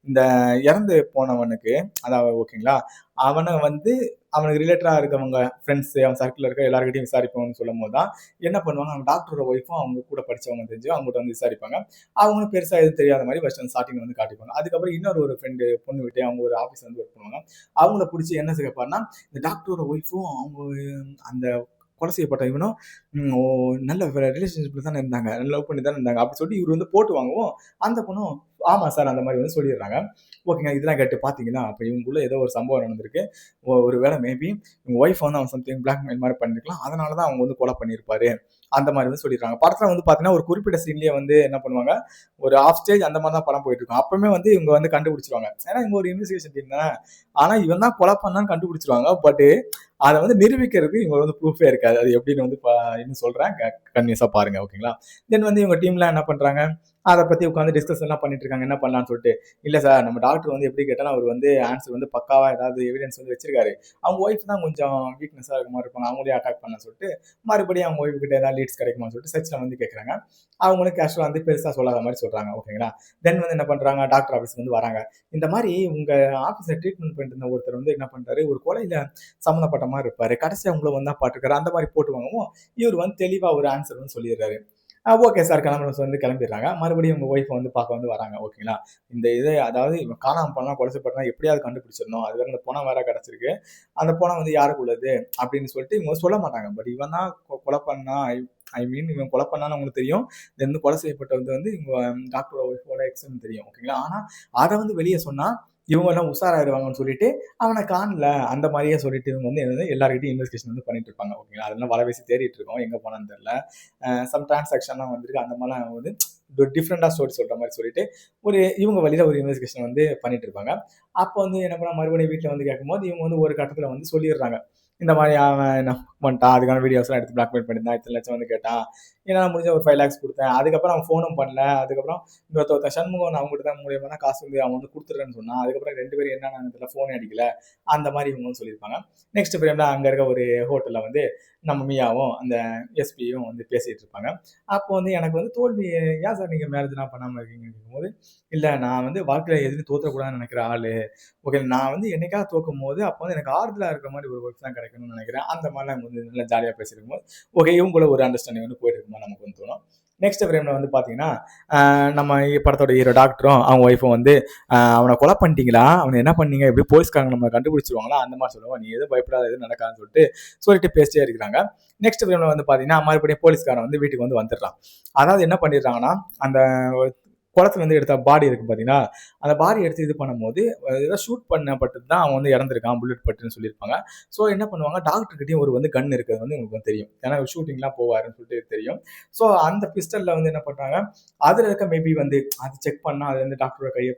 இந்த இறந்து போனவனுக்கு அதாவது ஓகேங்களா, அவனை வந்து அவனுக்கு ரிலேட்டடா இருக்கவங்க ஃப்ரெண்ட்ஸ் அவன் சர்க்கிள் இருக்க எல்லாருக்கிட்டையும் விசாரிப்போம்னு சொல்லும் போது தான் என்ன பண்ணுவாங்க, அவங்க டாக்டரோட ஒய்ஃபும் அவங்க கூட படிச்சவங்க தெரிஞ்சு அவங்ககிட்ட வந்து விசாரிப்பாங்க. அவங்களும் பெருசா எதுவும் தெரியாத மாதிரி ஃபர்ஸ்ட் வந்து ஸ்டார்டிங் வந்து காட்டிப்பாங்க. அதுக்கப்புறம் இன்னொரு ஒரு ஃப்ரெண்டு பொண்ணு விட்டு அவங்க ஒரு ஆஃபீஸ் வந்து ஒர்க் பண்ணுவாங்க. அவங்கள பிடிச்சி என்ன கேட்பாருன்னா, இந்த டாக்டரோட ஒய்ஃபும் அவங்க அந்த கொலை செய்யப்பட்ட இவனும் நல்ல ரிலேஷன்ஷிப்ல தானே இருந்தாங்க, லவ் பண்ணி தானே இருந்தாங்க அப்படி சொல்லிட்டு இவர் வந்து போட்டு வாங்குவோம். அந்த பொண்ணும் ஆமா சார் அந்த மாதிரி வந்து சொல்லிடுறாங்க. ஓகேங்க, இதெல்லாம் கேட்டு பார்த்தீங்கன்னா அப்போ இவங்களுக்குள்ள ஏதோ ஒரு சம்பவம் நடந்திருக்கு. ஒரு வேளை மேபி உங்க ஒய்ஃப் வந்து அவன் சம்திங் பிளாக்மெயில் மாதிரி பண்ணிருக்கலாம், அதனால தான் அவங்க வந்து கொலை பண்ணியிருப்பாரு அந்த மாதிரி வந்து சொல்லிடுறாங்க. படத்துல வந்து பார்த்தீங்கன்னா ஒரு குறிப்பிட்ட சீன்லேயே வந்து என்ன பண்ணுவாங்க, ஒரு ஆஃப் ஸ்டேஜ் அந்த மாதிரி தான் படம் போயிட்டு இருக்கும். அப்பவுமே வந்து இவங்க வந்து கண்டுபிடிச்சிருவாங்க, ஏன்னா இவங்க ஒரு இன்வெஸ்டிகேஷன் டீம் தானே. ஆனா இவன் தான் கொலை பண்ணான்னு கண்டுபிடிச்சிருவாங்க. பட் அதை வந்து நிரூபிக்கிறதுக்கு இவங்க வந்து ப்ரூஃபே இருக்காது. அது எப்படின்னு வந்து இன்னும் சொல்றேன், கன்வியஸா பாருங்க. ஓகேங்களா, தென் வந்து இவங்க டீம்ல என்ன பண்றாங்க, அதை பத்தி உட்காந்து டிஸ்கஸ் எல்லாம் பண்ணிட்டு இருக்காங்க, என்ன பண்ணலாம்னு சொல்லிட்டு. இல்ல சார் நம்ம டாக்டர் வந்து எப்படி கேட்டாலும் அவர் வந்து ஆன்சர் வந்து பக்காவா ஏதாவது எவிடன்ஸ் வந்து வச்சிருக்காரு, அவங்க ஒய்ஃப் தான் கொஞ்சம் வீக்னஸா இருக்க மாதிரி இருப்பாங்க, அவங்களே அட்டாக் பண்ண சொல்லிட்டு மறுபடியும் அவங்க ஒய்ஃப் கிட்ட ஏதாவது லீட்ஸ் கிடைக்குமான்னு சொல்லிட்டு சர்ச்ல வந்து கேட்கறாங்க. அவங்களும் கேஷுவலா வந்து பெருசா சொல்லாத மாதிரி சொல்றாங்க. ஓகேங்களா, தென் வந்து என்ன பண்றாங்க, டாக்டர் ஆஃபீஸ்க்கு வந்து வராங்க. இந்த மாதிரி உங்க ஆஃபீஸை ட்ரீட்மெண்ட் பண்ணிட்டு இருந்த ஒருத்தர் வந்து என்ன பண்றாரு, ஒரு கொலையில சம்மந்தப்பட்ட மாதிரி இருப்பாரு, கடைசி அவங்கள வந்து தான் பாட்டுருக்காரு அந்த மாதிரி போட்டு வாங்கவும் இவர் வந்து தெளிவா ஒரு ஆன்சர் வந்து சொல்லிடுறாரு. ஓகே சார் கிளம்புறோம் வந்து கிளம்பிடுறாங்க. மறுபடியும் உங்க ஒய்ஃப் வந்து பார்க்க வந்து வராங்க. ஓகேங்களா, இந்த இது அதாவது இவன் காணாம போனா கொலைசப்பட்டனா எப்படியாவது கண்டுபிடிச்சிடணும், அது வேற அந்த பணம் வேற கிடைச்சிருக்கு, அந்த பணம் வந்து யாருக்கு உள்ளது அப்படின்னு சொல்லிட்டு இவங்க சொல்ல மாட்டாங்க. பட் இவன் தான் கொலை பண்ணா, ஐ மீன் இவன் கொலை பண்ணான்னு அவங்களுக்கு தெரியும். தென் கொலை செய்யப்பட்டது வந்து இவங்க டாக்டரோட ஒய்ஃபோட எக்ஸ்ன்னு தெரியும். ஓகேங்களா, ஆனா அதை வந்து வெளியே சொன்னா இவங்க எல்லாம் உஷாராயிருவாங்கன்னு சொல்லிட்டு அவனை காணல அந்த மாதிரியே சொல்லிட்டு இவங்க வந்து என்னது எல்லாருக்கிட்டையும் இன்வெஸ்டிகேஷன் வந்து பண்ணிட்டு இருப்பாங்க. ஓகேங்களா, அதெல்லாம் வலை வீசி தேடிட்டு இருக்கோம், எங்க போனான்னு தெரியல. சம் டிரான்சாக்ஷன்லாம் வந்திருக்கு, அந்த மாதிரிலாம் வந்து டிஃப்ரெண்டா ஸ்டோரி சொல்ற மாதிரி சொல்லிட்டு ஒரு இவங்க வழியில ஒரு இன்வெஸ்டிகேஷன் வந்து பண்ணிட்டு இருப்பாங்க. அப்போ வந்து என்ன பண்ண மறுபடியும் வீட்டில் வந்து கேட்கும்போது இவங்க வந்து ஒரு கட்டத்தில் வந்து சொல்லிடுறாங்க, இந்த மாதிரி அவன் என்ன பண்ணிட்டான், அதுக்கான வீடியோஸ்லாம் எடுத்து பிளாக்மெயில் பண்ணியிருந்தான், இத்தனை லட்சம் வந்து கேட்டான், என்னால் முடிஞ்ச ஒரு 5 lakhs கொடுத்தேன், அதுக்கப்புறம் அவன் ஃபோனும் பண்ணல, அதுக்கப்புறம் இன்னொருத்த சண்முகம் அவங்ககிட்ட தான் மூலியமாக தான் காசு வந்து அவன் வந்து கொடுத்துட்றேன்னு சொன்னான், அதுக்கப்புறம் 2 பேரும் என்னன்னு தெரியல ஃபோனே அடிக்கல அந்த மாதிரி இவங்க வந்து சொல்லியிருப்பாங்க. நெக்ஸ்ட் ஃப்ரேம்ல அங்கே இருக்க ஒரு ஹோட்டலில் வந்து நம்ம மியாவும் அந்த எஸ்பியும் வந்து பேசிட்டு இருப்பாங்க. அப்போ வந்து எனக்கு வந்து தோல்வி, ஏன் சார் நீங்கள் மேரேஜ்லாம் பண்ணாமல் இருக்கீங்கன்னு கேட்கும்போது, இல்லை நான் வந்து வாழ்க்கையில் எதுவும் தோற்றக்கூடாதுன்னு நினைக்கிற ஆள், ஓகே நான் வந்து என்னைக்காவது தோக்கும் போது அப்போ வந்து எனக்கு ஆறுதலாக இருக்கிற மாதிரி ஒரு ஒர்க் தான் கிடைக்கணும்னு நினைக்கிறேன், அந்த மாதிரிலாம் வந்து நல்லா ஜாலியாக பேசியிருக்கும் போது ஓகே இவங்கள ஒரு அண்டர்ஸ்டாண்டிங் வந்து போயிட்டு இருக்கும்போது நமக்கு வந்து தோணும். நெக்ஸ்ட் ஃப்ரேம்ல வந்து பார்த்தீங்கன்னா நம்ம படத்தோட ஹீரோ டாக்டரும் அவங்க ஒய்ஃபும் வந்து அவனை கொலை பண்ணிட்டீங்களா, அவனை என்ன பண்ணீங்க, எப்படி போலீஸ்காரங்க நம்ம கண்டுபிடிச்சிருவாங்களா அந்த மாதிரி சொல்லுவோம், நீ எதுவும் பயப்படாத எதுவும் நடக்காதுன்னு சொல்லிட்டு பேசிட்டே இருக்கிறாங்க. நெக்ஸ்ட் ஃப்ரேம்ல வந்து பார்த்தீங்கன்னா மறுபடியும் போலீஸ்காரன் வந்து வீட்டுக்கு வந்து வந்துடுறான். அதாவது என்ன பண்ணிடுறாங்கன்னா, அந்த குளத்துல இருந்து எடுத்த பாடி இருக்கு பார்த்தீங்கன்னா, அந்த பாடி எடுத்து இது பண்ணும்போது ஏதோ ஷூட் பண்ணப்பட்டது தான் அவன் வந்து இறந்துருக்கான், புல்லட் பட்டுன்னு சொல்லியிருப்பாங்க. ஸோ என்ன பண்ணுவாங்க, டாக்டர்கிட்டையும் ஒரு வந்து கன் இருக்கிறது வந்து உங்களுக்கு வந்து தெரியும், ஏன்னா ஷூட்டிங்லாம் போவாருன்னு சொல்லிட்டு தெரியும். ஸோ அந்த பிஸ்டலில் வந்து என்ன பண்ணுறாங்க, அதில் இருக்க மேபி வந்து அது செக் பண்ணால் அது வந்து டாக்டரோட கையை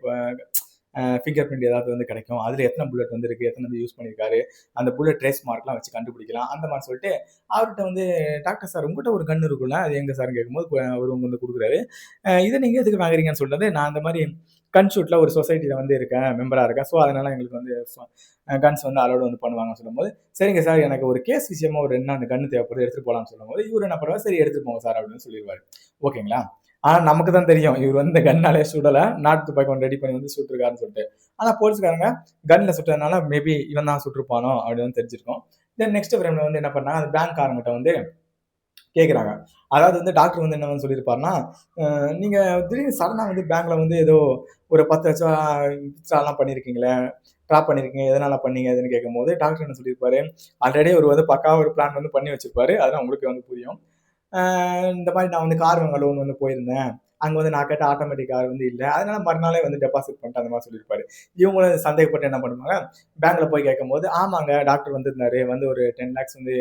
ஃபிங்கர் பிரிண்ட் ஏதாவது வந்து கிடைக்கும், அதில் எத்தனை புல்லட் வந்து இருக்குது, எத்தனை வந்து யூஸ் பண்ணியிருக்காரு, அந்த புல்லட் ட்ரேஸ் மார்க்லாம் வச்சு கண்டுபிடிக்கலாம் அந்த மாதிரி சொல்லிட்டு அவர்கிட்ட வந்து டாக்டர் சார் உங்கள்கிட்ட ஒரு கன் இருக்குல்ல அது எங்கே சார்னு கேட்கும்போது அவர் வந்து கொடுக்குறாரு. இதை நீங்கள் எதுக்கு வாங்குறீங்கன்னு சொல்கிறது, நான் அந்த மாதிரி கன் ஷூட்டில் ஒரு சொசைட்டியில் வந்து இருக்கேன், மெம்பராக இருக்கேன், ஸோ அதனால் எங்களுக்கு வந்து கன்ஸ் வந்து அலோடு வந்து பண்ணுவாங்கன்னு சொல்லும்போது, சரிங்க சார் எனக்கு ஒரு கேஸ் விஷயமா ஒரு 2 கன்று தேவைப்படுது எடுத்துகிட்டு போகலான்னு சொல்லும்போது இவர் என்ன பண்ணுவார், சரி எடுத்துகிட்டு போங்க சார் அப்படின்னு சொல்லிடுவார். ஓகேங்களா. ஆனால் நமக்கு தான் தெரியும் இவர் வந்து கன்னாலே சுடலை, நாட்டு துப்பாக்கி ஒன்று ரெடி பண்ணி வந்து சுட்டுருக்காருன்னு சொல்லிட்டு. ஆனால் போலீஸ்காரங்க கன்னில் சுட்டதுனால மேபி இவன் தான் சுட்டிருப்பானோ அப்படின்னு தெரிஞ்சிருக்கும். தென் நெக்ஸ்ட் ஃப்ரேமில் வந்து என்ன பண்ணாங்க, அந்த பேங்க்காரங்கிட்ட வந்து கேட்குறாங்க. அதாவது வந்து டாக்டர் வந்து என்ன வந்து சொல்லியிருப்பாருன்னா, நீங்கள் திடீர்னு சடனாக வந்து பேங்க்கில் வந்து ஏதோ ஒரு 10,00,000 வித்ட்ராலாம் பண்ணியிருக்கீங்களே, ட்ராப் பண்ணியிருக்கீங்க, எதனால் பண்ணீங்க அதுன்னு கேட்கும்போது டாக்டர் என்ன சொல்லியிருப்பாரு, ஆல்ரெடி அவர் வந்து பக்காவாக ஒரு பிளான் வந்து பண்ணி வச்சிருப்பாரு, அதெல்லாம் உங்களுக்கு வந்து புரியும். இந்த மாதிரி நான் வந்து கார் வாங்க லோன் வந்து போயிருந்தேன், அங்கே வந்து நான் கேட்ட ஆட்டோமேட்டிக் கார் வந்து இல்லை, அதனால மறுநாளே வந்து டெபாசிட் பண்ணிட்டு அந்த மாதிரி சொல்லியிருப்பாரு. இவங்களும் சந்தேகப்பட்டு என்ன பண்ணுவாங்க, பேங்க்கில் போய் கேட்கும்போது ஆமாங்க டாக்டர் வந்திருந்தாரு, வந்து ஒரு 10 lakhs வந்து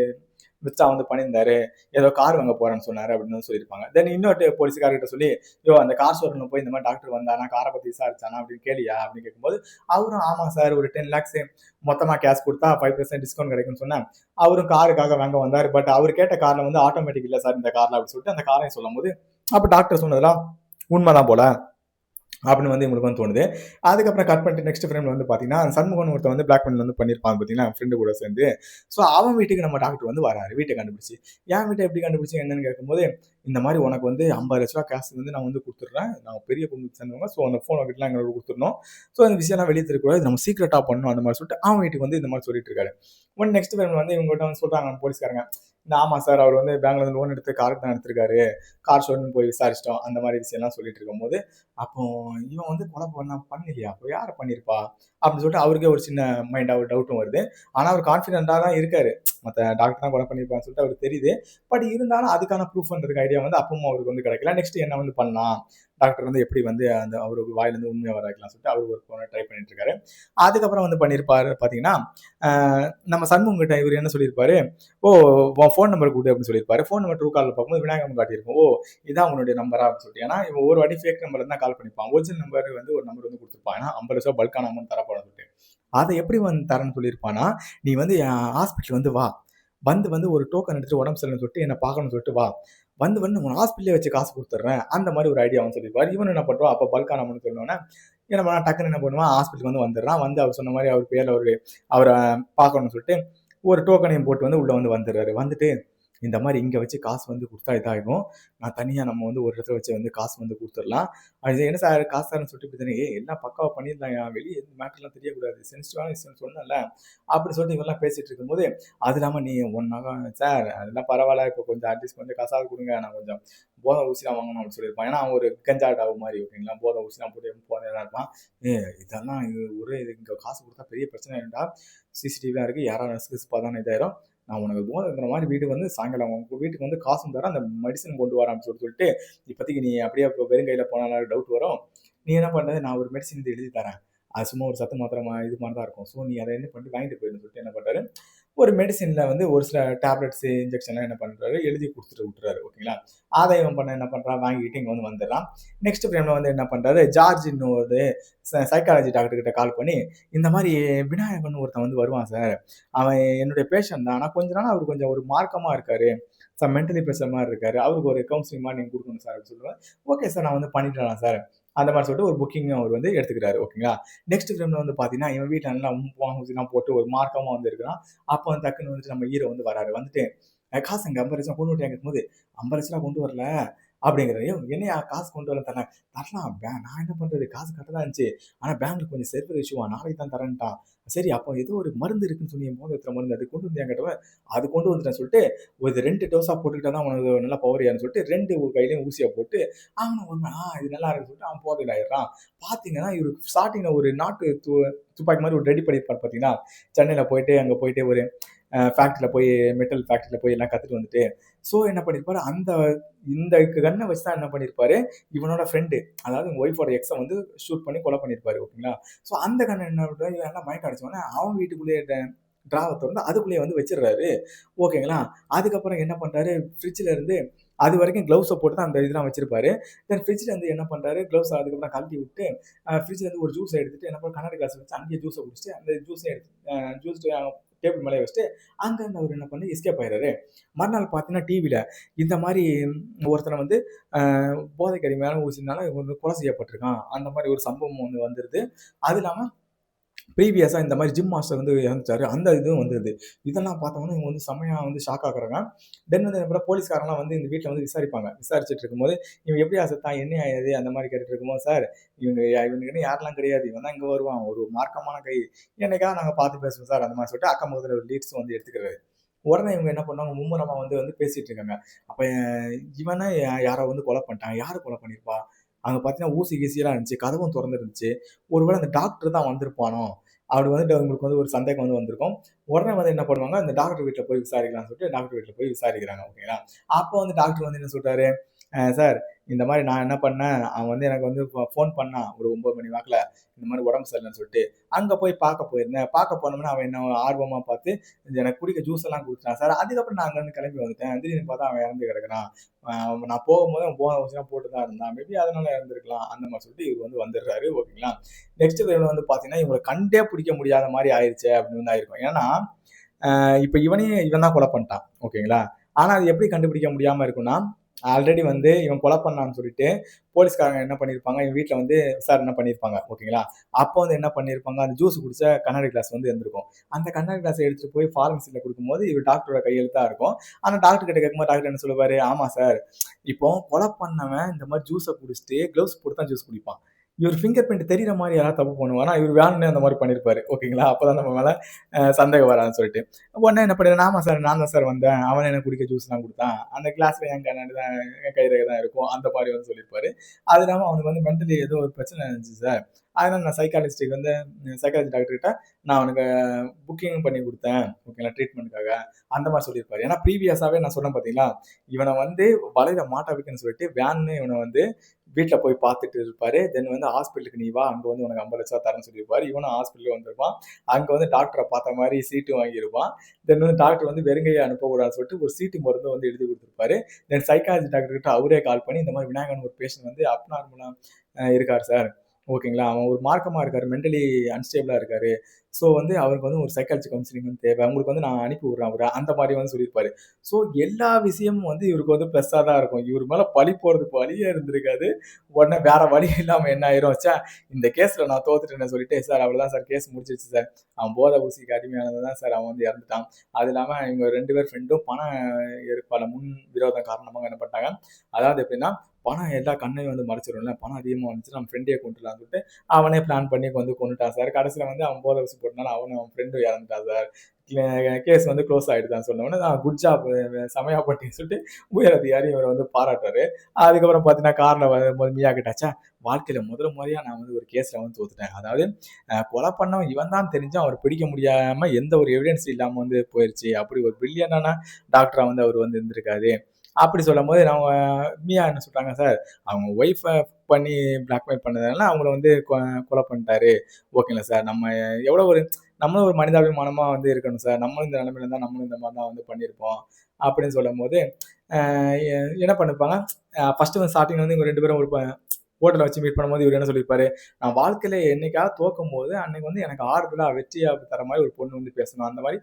வித்ட்ரா வந்து பண்ணியிருந்தாரு, ஏதோ கார் வாங்க போறேன்னு சொன்னாரு அப்படின்னு சொல்லியிருப்பாங்க. தென் இன்னொரு போலீஸ்காரர்கிட்ட சொல்லி, யோ அந்த கார் ஷோரூம்ல போய் இந்த மாதிரி டாக்டர் வந்தானா, காரை பத்தி விசாரிச்சானா அப்படின்னு கேளியா அப்படின்னு கேட்கும்போது அவரும் ஆமா சார் ஒரு 10 lakhs மொத்தமா கேஷ் கொடுத்தா 5% டிஸ்கவுண்ட் கிடைக்கும்னு சொன்னேன். அவரும் காருக்காக வாங்க வந்தாரு, பட் அவர் கேட்ட கார்ல வந்து ஆட்டோமேட்டிக் இல்லை சார் இந்த கார்ல அப்படின்னு சொல்லிட்டு அந்த காரையும் சொல்லும் போது அப்ப டாக்டர் சொன்னதெல்லாம் உண்மைதான் போல அப்படின்னு வந்து இவங்களுக்கு வந்து தோணுது. அதுக்கப்புறம் கட் பண்ணிட்டு நெக்ஸ்ட் ஃப்ரேம்ல வந்து பார்த்தீங்கன்னா, சண்முகன் ஒருத்தன் வந்து பிளாக் பண்ணி வந்து பண்ணியிருப்பான் பார்த்தீங்கன்னா, ஃப்ரெண்டு கூட சேர்ந்து. ஸோ அவன் வீட்டுக்கு நம்ம டாக்டர் வந்து வராரு, வீட்டை கண்டுபிடிச்சு. என் வீட்டை எப்படி கண்டுபிடிச்சி என்னன்னு கேட்கும்போது, இந்த மாதிரி உனக்கு வந்து 50,00,000 கேஷ் வந்து நான் வந்து கொடுத்துட்றேன், நான் பெரிய குடும்பத்தை சேர்ந்தவங்க, ஸோ அந்த ஃபோன் கிட்டலாம் எங்களுக்கு கொடுத்துடணும், ஸோ அந்த விஷயம்லாம் வெளியே தெரியக்கூடாது, நம்ம சீக்கிரட்டாக பண்ணணும் அந்த மாதிரி சொல்லிட்டு அவன் வீட்டுக்கு வந்து இந்த மாதிரி சொல்லிட்டு இருக்காரு. ஒன் நெக்ஸ்ட் ஃப்ரேம்ல வந்து இவங்ககிட்ட வந்து சொல்கிறாங்க போலீஸ்காரங்க, இந்த ஆமாம் சார் அவர் வந்து பேங்க்ல இருந்து லோன் எடுத்து காருக்கு தான் எடுத்திருக்காரு, கார் ஷோரூம் போய் விசாரிச்சிட்டோம் அந்த மாதிரி விஷயம்லாம் சொல்லிட்டு இருக்கும்போது, அப்போ இவன் வந்து கொலை பண்ணலையா, அப்போ யாரை பண்ணியிருப்பா அப்படின்னு சொல்லிட்டு அவருக்கே ஒரு சின்ன மைண்டாக டவுட்டும் வருது. ஆனால் அவர் கான்ஃபிடென்ட்டாக தான் இருக்காரு, மற்ற டாக்டர் தான் கொலை பண்ணியிருப்பான்னு சொல்லிட்டு அவருக்கு தெரியுது. பட் இருந்தாலும் அதுக்கான ப்ரூஃப்ன்றதுக்கு ஐடியா வந்து அப்பவும் அவருக்கு வந்து கிடைக்கல. நெக்ஸ்ட் என்ன வந்து பண்ணலாம், டாக்டர் வந்து எப்படி வந்து அந்த அவருக்கு வாயிலேருந்து உண்மையை வர வைக்கலாம் சொல்லிட்டு அவர் ஒரு போன ட்ரை பண்ணிட்டு இருக்காரு. அதுக்கப்புறம் வந்து பண்ணியிருப்பாரு பார்த்தீங்கன்னா, நம்ம சண்முகம் கிட்ட இவர் என்ன சொல்லியிருப்பாரு, ஓ உன் ஃபோன் நம்பர் கொடு அப்படின்னு சொல்லியிருப்பாரு. ஃபோன் நம்பர் ட்ரூ காலில் பார்க்கும்போது விநாயகம் காட்டியிருக்கும், ஓ இதான் உன்னுடைய நம்பரா அப்படின்னு சொல்லிட்டு. ஏன்னா இவன் ஒரு வாட்டி ஃபேக் நம்பர் தான் கால் பண்ணிப்பான், ஒரிஜினல் நம்பர் வந்து ஒரு நம்பர் வந்து கொடுத்துருப்பான், ஏன்னா 50,00,000 பல்கான அமௌண்ட் தரப்படும் சொல்லிட்டு. அதை எப்படி வந்து தரேன்னு சொல்லியிருப்பானா, நீ வந்து என் ஹாஸ்பிட்டல் வந்து வா, வந்து ஒரு டோக்கன் எடுத்துட்டு உடம்பு சரியில்லைன்னு சொல்லிட்டு என்ன பார்க்கணும்னு சொல்லிட்டு வா, வந்து உன் ஹாஸ்பிட்டலே வச்சு காசு கொடுத்துட்றேன் அந்த மாதிரி ஒரு ஐடியாவும் சொல்லியிருப்பாரு. இவன் என்ன பண்ணுவான், அப்போ பல்கான அமௌண்ட் சொன்னோன்னே என்ன பண்ணா டக்குன்னு என்ன பண்ணுவான், ஹாஸ்பிட்டலுக்கு வந்து வந்துடுறான். வந்து அவர் சொன்ன மாதிரி அவர் பேரில் அவரை பார்க்கணும்னு சொல்லிட்டு ஒரு டோக்கனையும் போட்டு வந்து உள்ளே வந்து வந்துடுறாரு. வந்துட்டு இந்த மாதிரி இங்கே வச்சு காசு வந்து கொடுத்தா இதாகும், நான் தனியாக நம்ம வந்து ஒரு இடத்துல வச்சு வந்து காசு வந்து கொடுத்துடலாம். அது என்ன சார் காசு சார்னு சொல்லிட்டு இப்படி தானே, எல்லாம் பக்காவாக பண்ணிடலாம், வெளியே எந்த மேட்டர்லாம் தெரியக்கூடாது, சென்சிட்டிவான விஷயம் சொன்னல அப்படி சொல்லிட்டு இவெல்லாம் பேசிட்டு இருக்கும்போது, அது இல்லாமல் நீ ஒன்றாக சார் அதெல்லாம் பரவாயில்ல, இப்போ கொஞ்சம் அட்லீஸ்ட் கொஞ்சம் காசாவது கொடுங்க, நான் கொஞ்சம் போதை ஊசிலாம் வாங்கணும் அப்படின்னு சொல்லியிருப்பான். ஏன்னா அவன் ஒரு கஞ்சா டாவு மாதிரி ஓகேங்களா, போதை ஊசிலாம் போட்டு போதையாக இருப்பான். இதெல்லாம் இது இங்கே காசு கொடுத்தா பெரிய பிரச்சனை இல்லைடா, சிசிடிவிலாம் இருக்குது, யாராவது நசுக்கு தானே இதாயிரும், நான் உனக்கு போதைங்கிற மாதிரி வீட்டுக்கு வந்து சாயங்காலம் உங்கள் வீட்டுக்கு வந்து காசும் தரேன், அந்த மெடிசன் கொண்டு வரேன் அப்படின்னு சொல்லிட்டு இப்போதைக்கு நீ அப்படியே இப்போ வெறுங்கையில் போனாலும் டவுட் வரும், நீ என்ன பண்ணுறது, நான் ஒரு மெடிசன் இது எழுதி தரேன், அது சும்மா ஒரு சத்து மாத்திரை இது மாதிரி தான் இருக்கும், ஸோ நீ அதை என்ன பண்ணிட்டு வாங்கிட்டு போயிடுன்னு சொல்லிட்டு என்ன பண்ணுறாரு, ஒரு மெடிசனில் வந்து ஒரு சில டேப்லெட்ஸு இன்ஜெக்ஷன்லாம் என்ன பண்ணுறாரு எழுதி கொடுத்துட்டு விட்டுறாரு ஓகேங்களா. அதை இவன் பண்ண என்ன பண்ணுறான், வாங்கிட்டு இங்கே வந்து வந்துடுறான். நெக்ஸ்ட் ஃப்ரேமில் வந்து என்ன பண்ணுறாரு, ஜார்ஜின்னு ஒரு சைக்காலஜி டாக்டர்கிட்ட கால் பண்ணி இந்த மாதிரி விநாயகன் ஒருத்தன் வந்து வருவான் சார், அவன் என்னுடைய பேஷண்ட் தான், ஆனால் கொஞ்ச நாள் அவர் கொஞ்சம் ஒரு மார்க்கமாக இருக்கார், மென்டலி ப்ரெஷர் மாதிரி இருக்காரு, அவருக்கு ஒரு கவுன்சிலிங் மாதிரி நீங்கள் கொடுக்கணும் சார் அப்படின்னு சொல்லுவேன். ஓகே சார் நான் வந்து பண்ணிடலாம் சார் அந்த மாதிரி சொல்லிட்டு ஒரு புக்கிங் அவர் வந்து எடுத்துக்கிறாரு ஓகேங்களா. நெக்ஸ்ட் ஃப்ரேமில் வந்து பார்த்தீங்கன்னா இவன் வீட்டில் நல்லா ஊசிலாம் போட்டு ஒரு மார்க்கமாக வந்து இருக்கிறான். அப்போ வந்து டக்குன்னு வந்துட்டு நம்ம ஹீரோ வந்து வராரு, வந்துட்டு காசு அங்கே 50,00,000 கொண்டு விட்டு கேட்கும்போது 50,00,000 கொண்டு வரல அப்படிங்கிறாரு. என்னையா காசு கொண்டு வரல தரலாம் நான் என்ன பண்ணுறது, காசு கரெக்டாக இருந்துச்சு, ஆனால் பேங்க்ல கொஞ்சம் சர்வர் இஷ்யூவா, நாளைக்கு தான் தரேன்ட்டான். சரி அப்போ ஏதோ ஒரு மருந்து இருக்குன்னு சொன்னி மோதிரத்தில் மருந்து, அது கொண்டு வந்து கேட்டவன் அது கொண்டு வந்துட்டேன்னு சொல்லிட்டு ஒரு 2 டோஸாக போட்டுக்கிட்டா தான் உனக்கு நல்லா பவர் ஏறுன்னு சொல்லிட்டு 2 கையிலையும் ஊசியை போட்டு அவனை இது நல்லா இருக்குன்னு சொல்லிட்டு அவன் போதையில் ஆயிடுறான். பார்த்தீங்கன்னா இவருக்கு ஸ்டார்டிங்கில் ஒரு நாட்டு துப்பாக்கி மாதிரி ஒரு ரெடி பண்ணியிருப்பார் பார்த்தீங்கன்னா, சென்னையில் போயிட்டு அங்கே போயிட்டு ஒரு ஃபேக்ட்ரியில் போய் மெட்டல் ஃபேக்ட்ரியில் போய் எல்லாம் கற்றுட்டு வந்துட்டு, ஸோ என்ன பண்ணியிருப்பாரு, இந்த கன்னை வச்சு தான் என்ன பண்ணியிருப்பாரு, இவனோட ஃப்ரெண்டு அதாவது ஒய்ஃபோட எக்ஸை வந்து ஷூட் பண்ணி கொலை பண்ணியிருப்பாரு ஓகேங்களா. ஸோ அந்த கன்னை என்ன பண்ணுறாரு, இவன் எல்லாம் மயக்கம் அடிச்சோன்னே அவன் வீட்டுக்குள்ளேயே ட்ராவை திறந்து அதுக்குள்ளேயே வந்து வச்சிடுறாரு ஓகேங்களா. அதுக்கப்புறம் என்ன பண்ணுறாரு, ஃப்ரிட்ஜில் இருந்து அது வரைக்கும் க்ளவுஸை போட்டு தான் அந்த இதெல்லாம் வச்சிருப்பாரு. தென் ஃப்ரிட்ஜில் வந்து என்ன பண்ணுறாரு, க்ளவுஸ் அதுக்கப்புறம் கழட்டி விட்டு ஃப்ரிட்ஜில் இருந்து ஒரு ஜூஸை எடுத்துட்டு என்ன பண்ண கண்ணாடி கிளாஸ் வச்சு அங்கேயே ஜூஸை குடிச்சிட்டு அந்த ஜூஸை எடுத்து ஜூஸ் டேபிள் மேலே வச்சுட்டு அங்கேருந்து அவர் என்ன பண்ணி எஸ்கேப் ஆயிடுறாரு. மறுநாள் பார்த்தீங்கன்னா டிவியில் இந்த மாதிரி ஒருத்தனை வந்து போதைக்கு அடிமையான ஊசினால இவன் வந்து கொலை செய்யப்பட்டிருக்கான், அந்த மாதிரி ஒரு சம்பவம் ஒன்று வந்துடுது. அது இல்லாமல் ப்ரீவியஸாக இந்த மாதிரி ஜிம் மாஸ்டர் வந்து இறந்துட்டாரு, அந்த இதுவும் வந்துடுது. இதெல்லாம் பார்த்தோம்னா இவங்க வந்து செம்மையாக வந்து ஷாக் ஆகுறாங்க. தென் வந்து அப்புறம் போலீஸ்காரங்களாம் வந்து இந்த வீட்டில் வந்து விசாரிப்பாங்க. விசாரிச்சுட்டு இருக்கும்போது இவன் எப்படியா செத்தான், என்ன ஆகுது அந்த மாதிரி கேட்டுட்டு இருக்கும்போது, சார் இவனுக்குன்னு யாரெல்லாம் கிடையாது, இவன் தான் இங்கே வருவான், ஒரு மார்க்கமான கை, என்னைக்காக நாங்கள் பார்த்து பேசுவோம் சார் அந்த மாதிரி சொல்லிட்டு அக்கம் பக்கத்தில் ஒரு லீட்ஸ் வந்து எடுத்துக்கிறாரு. உடனே இவங்க என்ன பண்ணுவாங்க, மும்முரமாக வந்து வந்து பேசிட்டு இருக்காங்க. அப்போ இவனை யாரோ வந்து கொலை பண்ணிட்டாங்க, யார் கொலை பண்ணியிருப்பா, அங்கே பார்த்தீங்கன்னா ஊசி கீசியெல்லாம் இருந்துச்சு, கதவும் திறந்துருந்துச்சு, ஒருவேளை அந்த டாக்டர் தான் வந்திருப்பானோ அப்படி வந்துட்டு அவங்களுக்கு வந்து ஒரு சந்தேகம் வந்து வந்திருக்கும். உடனே வந்து என்ன பண்ணுவாங்க, அந்த டாக்டர் வீட்டில் போய் விசாரிக்கலாம்னு சொல்லிட்டு டாக்டர் வீட்டில் போய் விசாரிக்கிறாங்க. ஓகேங்களா. அப்போ வந்து டாக்டர் வந்து என்ன சொல்றாரு, சார் இந்த மாதிரி நான் என்ன பண்ணேன், அவன் வந்து எனக்கு வந்து ஃபோன் பண்ணான் ஒரு 9 மணி வாக்கில், இந்த மாதிரி உடம்பு சரியில்லைன்னு சொல்லிட்டு அங்கே போய் பார்க்க போயிருந்தேன். பார்க்க போனோம்னா அவன் என்ன ஆர்வமாக பார்த்து எனக்கு குடிக்க ஜூஸ் எல்லாம் கொடுத்தான் சார். அதுக்கப்புறம் நான் அங்கேருந்து கிளம்பி வந்துட்டேன். திடீர்னு பார்த்தா அவன் இறந்து கிடக்குறான். நான் போகும்போது அவன் போன ஊசிலாம் போட்டு தான் இருந்தான், மேபி அதனால இறந்துருக்கலாம் அந்த மாதிரி சொல்லிட்டு இவர் வந்து வந்துடுறாரு. ஓகேங்களா. நெக்ஸ்ட் இவன் வந்து பார்த்தீங்கன்னா இவங்களை கண்டே பிடிக்க முடியாத மாதிரி ஆயிடுச்சு அப்படின்னு வந்து ஆயிருக்கும். ஏன்னா இப்போ இவன் தான் கொலை பண்ணிட்டான். ஓகேங்களா. ஆனால் அது எப்படி கண்டுபிடிக்க முடியாமல் இருக்குன்னா, ஆல்ரெடி வந்து இவன் கொலை பண்ணான்னு சொல்லிட்டு போலீஸ்காரங்க என்ன பண்ணியிருப்பாங்க, இவன் வீட்டில் வந்து விசாரணை பண்ணியிருப்பாங்க. ஓகேங்களா. அப்போ வந்து என்ன பண்ணியிருப்பாங்க, அந்த ஜூஸ் குடிச்ச கண்ணாடி கிளாஸ் வந்து இருந்திருக்கும். அந்த கண்ணாடி கிளாஸை எடுத்துட்டு போய் ஃபார்மசியில் கொடுக்கும்போது இவர் டாக்டரோட கையெழுத்தாக இருக்கும். ஆனால் டாக்டர் கிட்ட கேட்கும்போது டாக்டர் என்ன சொல்லுவார், ஆமாம் சார், இப்போ கொலை பண்ணவன் இந்த மாதிரி ஜூஸை குடிச்சிட்டு க்ளவுஸ் போட்டு தான் ஜூஸ் குடிப்பான், இவர் ஃபிங்கர் பிரிண்ட் தெரிகிற மாதிரி யாராவது தப்பு பண்ணுவானா, இவர் வேணும்னே அந்த மாதிரி பண்ணியிருப்பாரு. ஓகேங்களா. அப்போ தான் நம்ம மேலே சந்தேகம் வராதுன்னு சொல்லிட்டு உடனே என்ன பண்ணிடுறேன், ஆமாம் சார் நான் தான் சார் வந்தேன், அவன் எனக்கு குடிக்க ஜூஸ்லாம் கொடுத்தான், அந்த கிளாஸில் என் கண்ணாடி தான் என் கைரேகை தான் இருக்கும், அந்த மாதிரி வந்து சொல்லியிருப்பாரு. அது இல்லாமல் அவனுக்கு வந்து மென்டலி ஏதோ ஒரு பிரச்சனை இருந்துச்சு சார், அதனால் நான் சைக்காலஜி டாக்டர்கிட்ட நான் அவனுக்கு புக்கிங் பண்ணி கொடுத்தேன். ஓகேங்களா. ட்ரீட்மெண்ட்டுக்காக அந்த மாதிரி சொல்லியிருப்பாரு. ஏன்னா ப்ரீவியஸாகவே நான் சொன்னேன் பார்த்தீங்களா, இவனை வந்து வலையில மாட்ட வைக்கணும்னு சொல்லிட்டு வேன்னு இவனை வந்து வீட்டில் போய் பார்த்துட்டு இருப்பாரு. தென் வந்து ஹாஸ்பிட்டலுக்கு நீ வா, அங்கே வந்து உனக்கு 50 லட்சம் தரேன்னு சொல்லியிருப்பாரு. இவனும் ஹாஸ்பிட்டலுக்கு வந்திருப்பான். அங்கே வந்து டாக்டரை பார்த்த மாதிரி சீட்டு வாங்கியிருப்பான். தென் வந்து டாக்டர் வந்து வெறுங்கையை அனுப்பக்கூடாதுன்னு சொல்லிட்டு ஒரு சீட்டு மருந்து வந்து எழுதி கொடுத்துருப்பாரு. தென் சைக்காலஜி டாக்டர்கிட்ட அவரே கால் பண்ணி இந்த மாதிரி விநாயகன் ஒரு பேஷண்ட் வந்து அப்நார்மலாக இருக்கார் சார். ஓகேங்களா. அவன் ஒரு மார்க்கமாக இருக்கார், மென்டலி அன்ஸ்டேபிளாக இருக்காரு, ஸோ வந்து அவருக்கு வந்து ஒரு சைக்காலஜி கவுன்சிலிங் வந்து தேவை, உங்களுக்கு வந்து நான் அனுப்பி விட்றேன் அவரை, அந்த மாதிரி வந்து சொல்லியிருப்பாரு. ஸோ எல்லா விஷயமும் வந்து இவருக்கு வந்து ப்ளஸ்ஸாக தான் இருக்கும். இவர் மேலே பழி போகிறதுக்கு வழியே இருந்திருக்காது. உடனே வேற வழி இல்லாமல் என்ன ஆயிரும், சே இந்த கேஸில் நான் தோத்துட்டேன்னு சொல்லிட்டு, சார் அவ்வளோதான் சார், கேஸ் முடிச்சிருச்சு சார், அவன் போதை ஊசிக்கு அடிமையானது தான் சார், அவன் வந்து இறந்துட்டான். அது இல்லாமல் இவங்க 2 பேர் ஃப்ரெண்டும் பணம் பல முன் விரோதம் காரணமாக என்ன பண்ணிட்டாங்க, அதாவது எப்படின்னா பணம் எல்லா கண்ணையும் வந்து மறைச்சிடும்ல, பணம் அதிகமாக வந்துச்சு நம்ம ஃப்ரெண்டையே கொண்டுலான்னு சொல்லிட்டு அவனே பிளான் பண்ணி வந்து கொண்டுட்டான் சார். கடைசியில் வந்து அவன் போதை ஊசி போட்டனால அவன் ஃப்ரெண்டும் இறந்துட்டான் சார். கேஸ் வந்து க்ளோஸ் ஆகிடுதான்னு சொன்னோன்னே நான் குட் ஜாப் செமையா பண்ணின்னு சொல்லிட்டு உயர் அதிகாரி இவரை வந்து பாராட்டுறாரு. அதுக்கப்புறம் பார்த்தீங்கன்னா காரில் வரும்போது மியா கிட்டாச்சா, வாழ்க்கையில் முதல் முறையாக நான் வந்து ஒரு கேஸில் வந்து தோத்துட்டேன். அதாவது கொலை பண்ணவன் இவன் தான் தெரிஞ்சும் அவர் பிடிக்க முடியாமல் எந்த ஒரு எவிடன்ஸ் இல்லாமல் வந்து போயிடுச்சு. அப்படி ஒரு பிரில்லியண்டான டாக்டராக வந்து அவர் வந்து இருந்திருக்காரு. அப்படி சொல்லும் போது நம்ம மியா என்ன சொல்கிறாங்க, சார் அவங்க ஒய்ஃபை பண்ணி பிளாக்மெயில் பண்ணதுனால அவங்கள வந்து கொலை பண்ணிட்டாரு. ஓகேங்களா சார், நம்ம எவ்வளோ ஒரு நம்மளும் ஒரு மனிதாபிமானமாக வந்து இருக்கணும் சார், நம்மளும் இந்த நிலைமையில இருந்தால் நம்மளும் இந்த மாதிரி தான் வந்து பண்ணியிருப்போம் அப்படின்னு சொல்லும் போது என்ன பண்ணிருப்பாங்க, ஃபர்ஸ்ட் வந்து ஸ்டார்டிங் வந்து இவங்க 2 பேரும் ஒரு ஹோட்டலில் வச்சு மீட் பண்ணும்போது இவர் என்ன சொல்லியிருப்பாரு, நான் வாழ்க்கையில் என்னைக்காவது தோக்கும் போது அன்னைக்கு வந்து எனக்கு ஆறுதலாக வெற்றியாக தர மாதிரி ஒரு பொண்ணு வந்து பேசணும், அந்த மாதிரி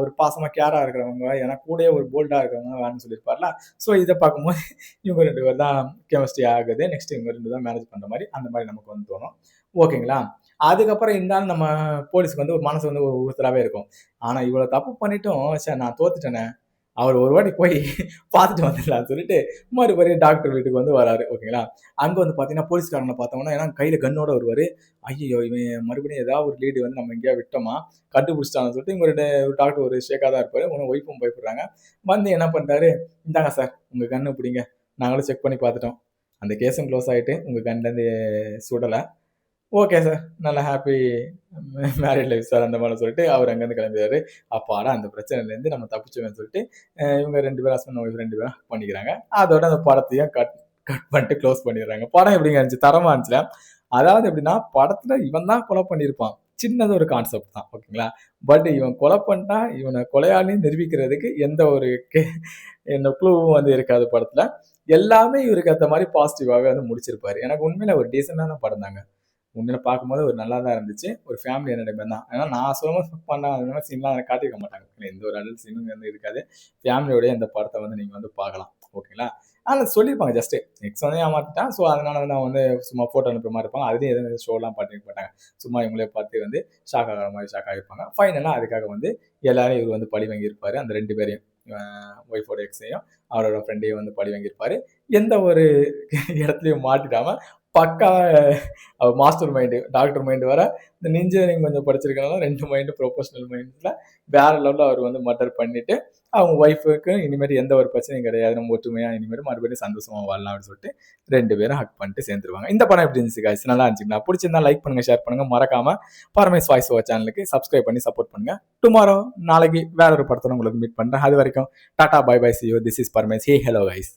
ஒரு பாசமாக கேராக இருக்கிறவங்க எனக்கு கூட ஒரு போல்டாக இருக்கிறவங்க வேணும்னு சொல்லியிருப்பார்ல. ஸோ இதை பார்க்கும்போது இவங்க 2 பேர் தான் கெமிஸ்ட்ரி ஆகுது, நெக்ஸ்ட் இவங்க 2 தான் மேனேஜ் பண்ணுற மாதிரி அந்த மாதிரி நமக்கு வந்து தோணும். ஓகேங்களா. அதுக்கப்புறம் இருந்தாலும் நம்ம போலீஸ்க்கு வந்து ஒரு மனசு வந்து ஒரு உறுத்தலாகவே இருக்கும். ஆனால் இவ்வளோ தப்பு பண்ணிட்டும் சார் நான் தோத்துட்டேனே, அவர் ஒரு வாட்டி போய் பார்த்துட்டு வந்துடலாம்னு சொல்லிட்டு மறுபடியும் டாக்டர் வீட்டுக்கு வந்து வராரு. ஓகேங்களா. அங்கே வந்து பார்த்தீங்கன்னா போலீஸ்காரனை பார்த்தோம்னா ஏன்னா கையில் கன்னோட வருவார். ஐயோ இவன் மறுபடியும் ஏதாவது ஒரு லீடு வந்து நம்ம எங்கேயா விட்டோமா கண்டுபிடிச்சிட்டான்னு சொல்லிட்டு இவங்க ஒரு டாக்டர் ஒரு ஷேக்காக தான் இருப்பார். உன ஒய்ஃபும் பயப்படுறாங்க. வந்து என்ன பண்ணுறாரு, இந்தாங்க சார் உங்கள் கன்று பிடிங்க, நாங்களும் செக் பண்ணி பார்த்துட்டோம், அந்த கேஸும் க்ளோஸ் ஆகிட்டு உங்கள் கன்லேருந்து சுடலை, ஓகே சார் நல்ல ஹாப்பி மேரிட் லைஃப் சார் அந்த மாதிரி சொல்லிட்டு அவர் அங்கேருந்து கிளம்பிடுறாரு. அப்பாடா அந்த பிரச்சனையிலேருந்து நம்ம தப்பிச்சோம்னு சொல்லிட்டு இவங்க 2 பேரும் ஹஸ்பண்ட் ஒய்ஃப் 2 பேரும் பண்ணிக்கிறாங்க. அதோட அந்த படத்தையும் கட் பண்ணிட்டு க்ளோஸ் பண்ணிடுறாங்க. படம் எப்படிங்க இருந்துச்சு, தரமாக இருந்துச்சுல. அதாவது எப்படின்னா படத்தில் இவன் தான் கொலை பண்ணியிருப்பான், சின்னது ஒரு கான்செப்ட் தான், ஓகேங்களா? பட் இவன் கொலை பண்ணிட்டான், இவனை கொலையாளின்னு நிரூபிக்கிறதுக்கு எந்த ஒரு எந்த க்ளூவும் வந்து இருக்காது படத்துல. எல்லாமே இவருக்கு ஏத்த மாதிரி பாசிட்டிவாவே வந்து முடிச்சிருப்பாரு. எனக்கு உண்மையில ஒரு டீசென்டான படம் தாங்க. உண்மையில பார்க்கும்போது ஒரு நல்லா தான் இருந்துச்சு. ஒரு ஃபேமிலி என்டர்டைன்மெண்ட் தான். ஏன்னா நான் சொல்லும்போது பண்ண அந்த மாதிரி சீன்லாம் எனக்கு காட்டியிருக்க மாட்டாங்க. எந்த ஒரு அடல்ட் சீனும் வந்து இருக்காது. ஃபேமிலியோடயே இந்த படத்த வந்து நீங்க வந்து பார்க்கலாம். ஓகேங்களா? ஆனா சொல்லியிருப்பாங்க ஜஸ்ட்டு. எக்ஸ் வந்து ஏமாத்திட்டான். ஸோ அதனால வந்து அவன் வந்து சும்மா ஃபோட்டோ அனுப்புற மாரி இருப்பாங்க. அதுலயும் எதுவும் ஷோலாம் பண்ணியிருக்க மாட்டாங்க. சும்மா இவங்களே பார்த்து வந்து ஷாக் ஆகுற மாரி ஷாக் ஆகியிருப்பாங்க. ஃபைனலா அதுக்காக வந்து எல்லாரையும் இவர் வந்து பழி வாங்கியிருப்பாரு. அந்த 2 பேரையும். ஒய்ஃபோட எக்ஸையும், அவரோட ஃப்ரெண்டையும் வந்து பழி வாங்கியிருப்பாரு. எந்த ஒரு இடத்துலயும் மாட்டிடாம பக்காவா மாஸ்டர் மைண்டு, டாக்டர் மைண்டு வேற. இந்த இன்ஜினியரிங் கொஞ்சம் படிச்சிருக்கனால 2 மைண்டு ப்ரொஃபஷனல் மைண்ட்ல வேற லெவல்ல அவர் வந்து மர்டர் பண்ணிட்டு, அவங்க ஒய்ஃபுக்கு இனிமேட்டு எந்த ஒரு பிரச்சனையும் கிடையாது. நம்ம ஒற்றுமையா இனிமேட்டு மறுபடியும் சந்தோஷமா வாழலாம் அப்படின்னு சொல்லிட்டு 2 பேரும் ஹக் பண்ணிட்டு சேர்ந்துருவாங்க. இந்த படம் எப்படி இருந்துச்சு காய்ஸ்? நல்லா இருந்துச்சுங்களா? பிடிச்சிருந்தா லைக் பண்ணுங்க, ஷேர் பண்ணுங்க. மறக்காம பரமேஸ் வாய்ஸ் ஓவர் சேனலுக்கு சப்ஸ்கிரைப் பண்ணி சப்போர்ட் பண்ணுங்க. டுமாரோ நாளைக்கு வேற ஒரு படத்தோட உங்களுக்கு மீட் பண்றேன். அது வரைக்கும் tata bye bye see you. This is Paramesh. Hey hello guys.